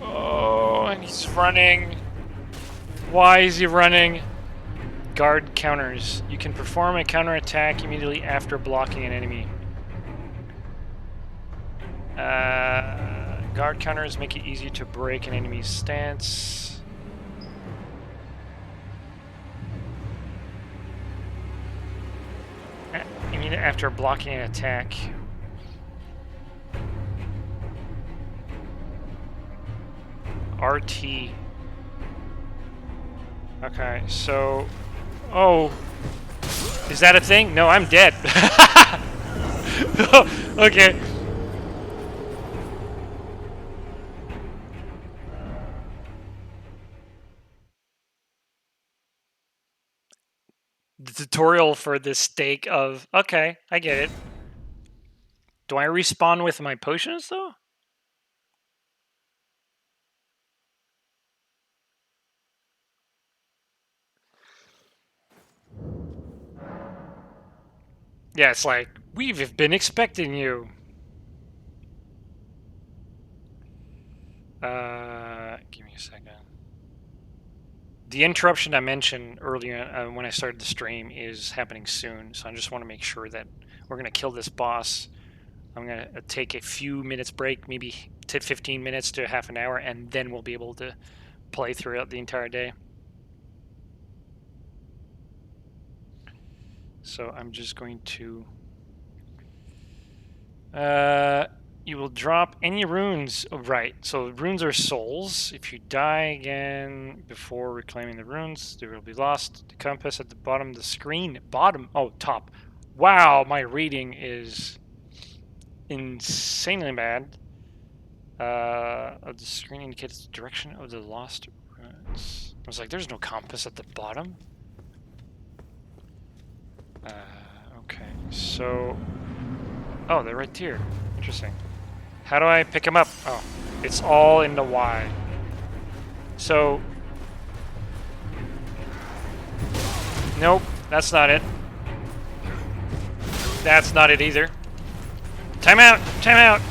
Oh, and he's running. Why is he running? Guard counters. You can perform a counterattack immediately after blocking an enemy. Guard counters make it easier to break an enemy's stance. Immediately after blocking an attack. RT. Okay, so... Oh. Is that a thing? No, I'm dead. Okay. The tutorial for this stake of... Okay, I get it. Do I respawn with my potions, though? Yeah, it's like, we've been expecting you. Give me a second. The interruption I mentioned earlier when I started the stream is happening soon, so I just want to make sure that we're going to kill this boss. I'm going to take a few minutes break, maybe 15 minutes to half an hour, and then we'll be able to play throughout the entire day. So I'm just going to... you will drop any runes. Oh, right, so runes are souls. If you die again before reclaiming the runes, they will be lost. The compass at the bottom of the screen. Bottom? Oh, top. Wow, my reading is insanely bad. Of the screen indicates the direction of the lost runes. I was like, there's no compass at the bottom. Okay, so... Oh, they're right here. Interesting. How do I pick them up? Oh, it's all in the Y. So... Nope, that's not it. That's not it either. Time out! Time out!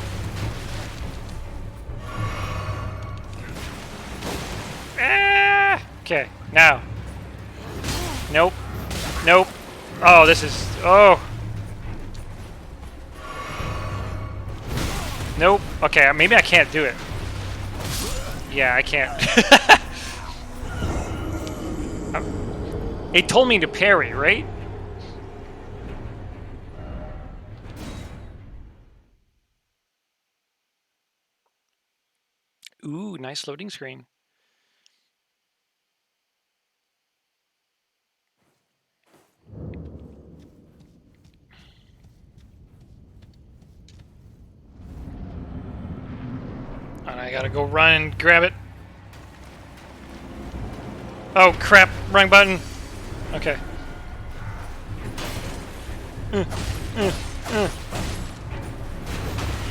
Ah! Okay, now. Nope. Nope. Oh, this is... Oh! Nope. Okay, maybe I can't do it. Yeah, I can't. It told me to parry, right? Ooh, nice loading screen. And I gotta go run and grab it. Oh, crap. Wrong button. Okay.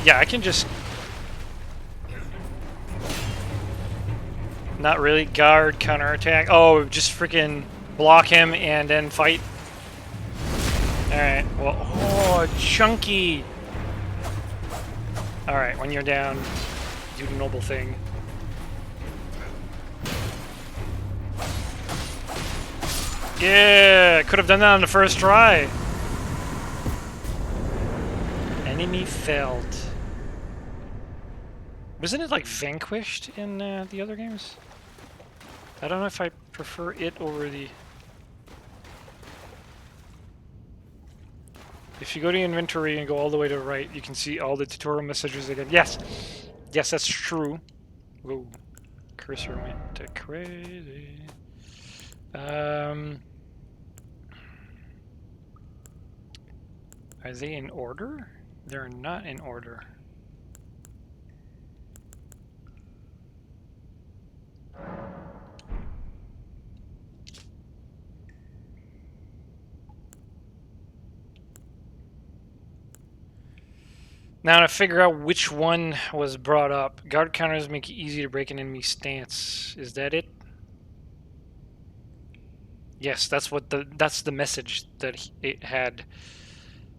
Yeah, I can just... Not really. Guard, counterattack. Oh, just freaking block him and then fight. Alright, well... Oh, chunky! Alright, when you're down, do the noble thing. Yeah, could have done that on the first try. Enemy felled. Wasn't it like vanquished in the other games? I don't know if I prefer it over the... If you go to inventory and go all the way to the right, you can see all the tutorial messages again. Yes! Yes, that's true. Whoa. Cursor went crazy. Are they in order? They're not in order. Now to figure out which one was brought up. Guard counters make it easy to break an enemy stance. Is that it? Yes, that's the message that it had.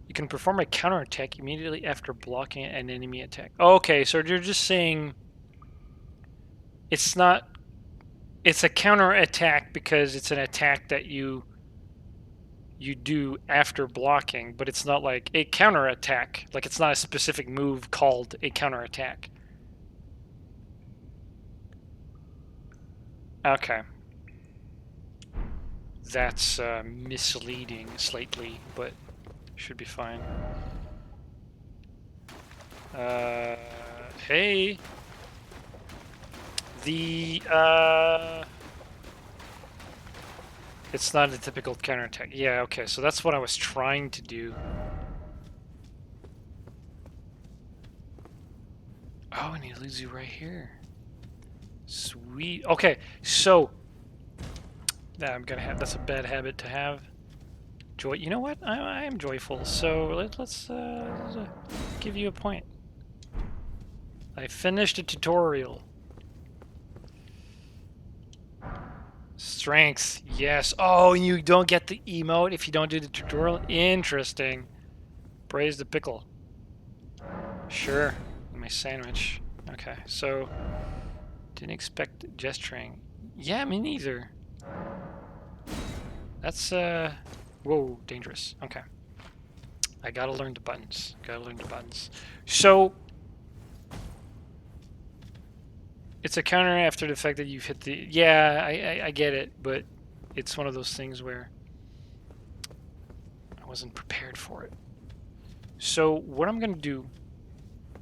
You can perform a counterattack immediately after blocking an enemy attack. Okay, so you're just saying it's not... It's a counterattack because it's an attack that you do after blocking, but it's not like a counterattack. Like, it's not a specific move called a counterattack. Okay. That's misleading slightly, but should be fine. Hey! It's not a typical counterattack. Yeah, okay, so that's what I was trying to do. Oh, and he leaves you right here. Sweet. Okay, so... I'm gonna have... That's a bad habit to have. Joy... You know what? I am joyful, so let's give you a point. I finished a tutorial. Strength, yes. Oh, and you don't get the emote if you don't do the tutorial? Interesting. Praise the pickle. Sure. My sandwich. Okay, so... Didn't expect gesturing. Yeah, me neither. That's, whoa, dangerous. Okay. I gotta learn the buttons. Gotta learn the buttons. So... It's a counter after the fact that you've hit the... Yeah, I get it, but it's one of those things where I wasn't prepared for it. So what I'm going to do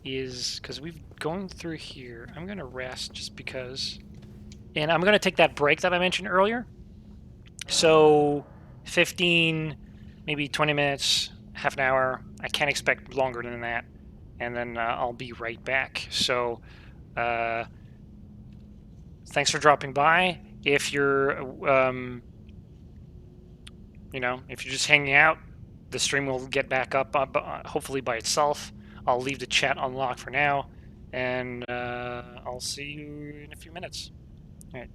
is, because we've gone through here, I'm going to rest just because... And I'm going to take that break that I mentioned earlier. So 15, maybe 20 minutes, half an hour. I can't expect longer than that. And then I'll be right back. So... thanks for dropping by. If you're, you know, if you're just hanging out, the stream will get back up, hopefully by itself. I'll leave the chat unlocked for now, and I'll see you in a few minutes. All right.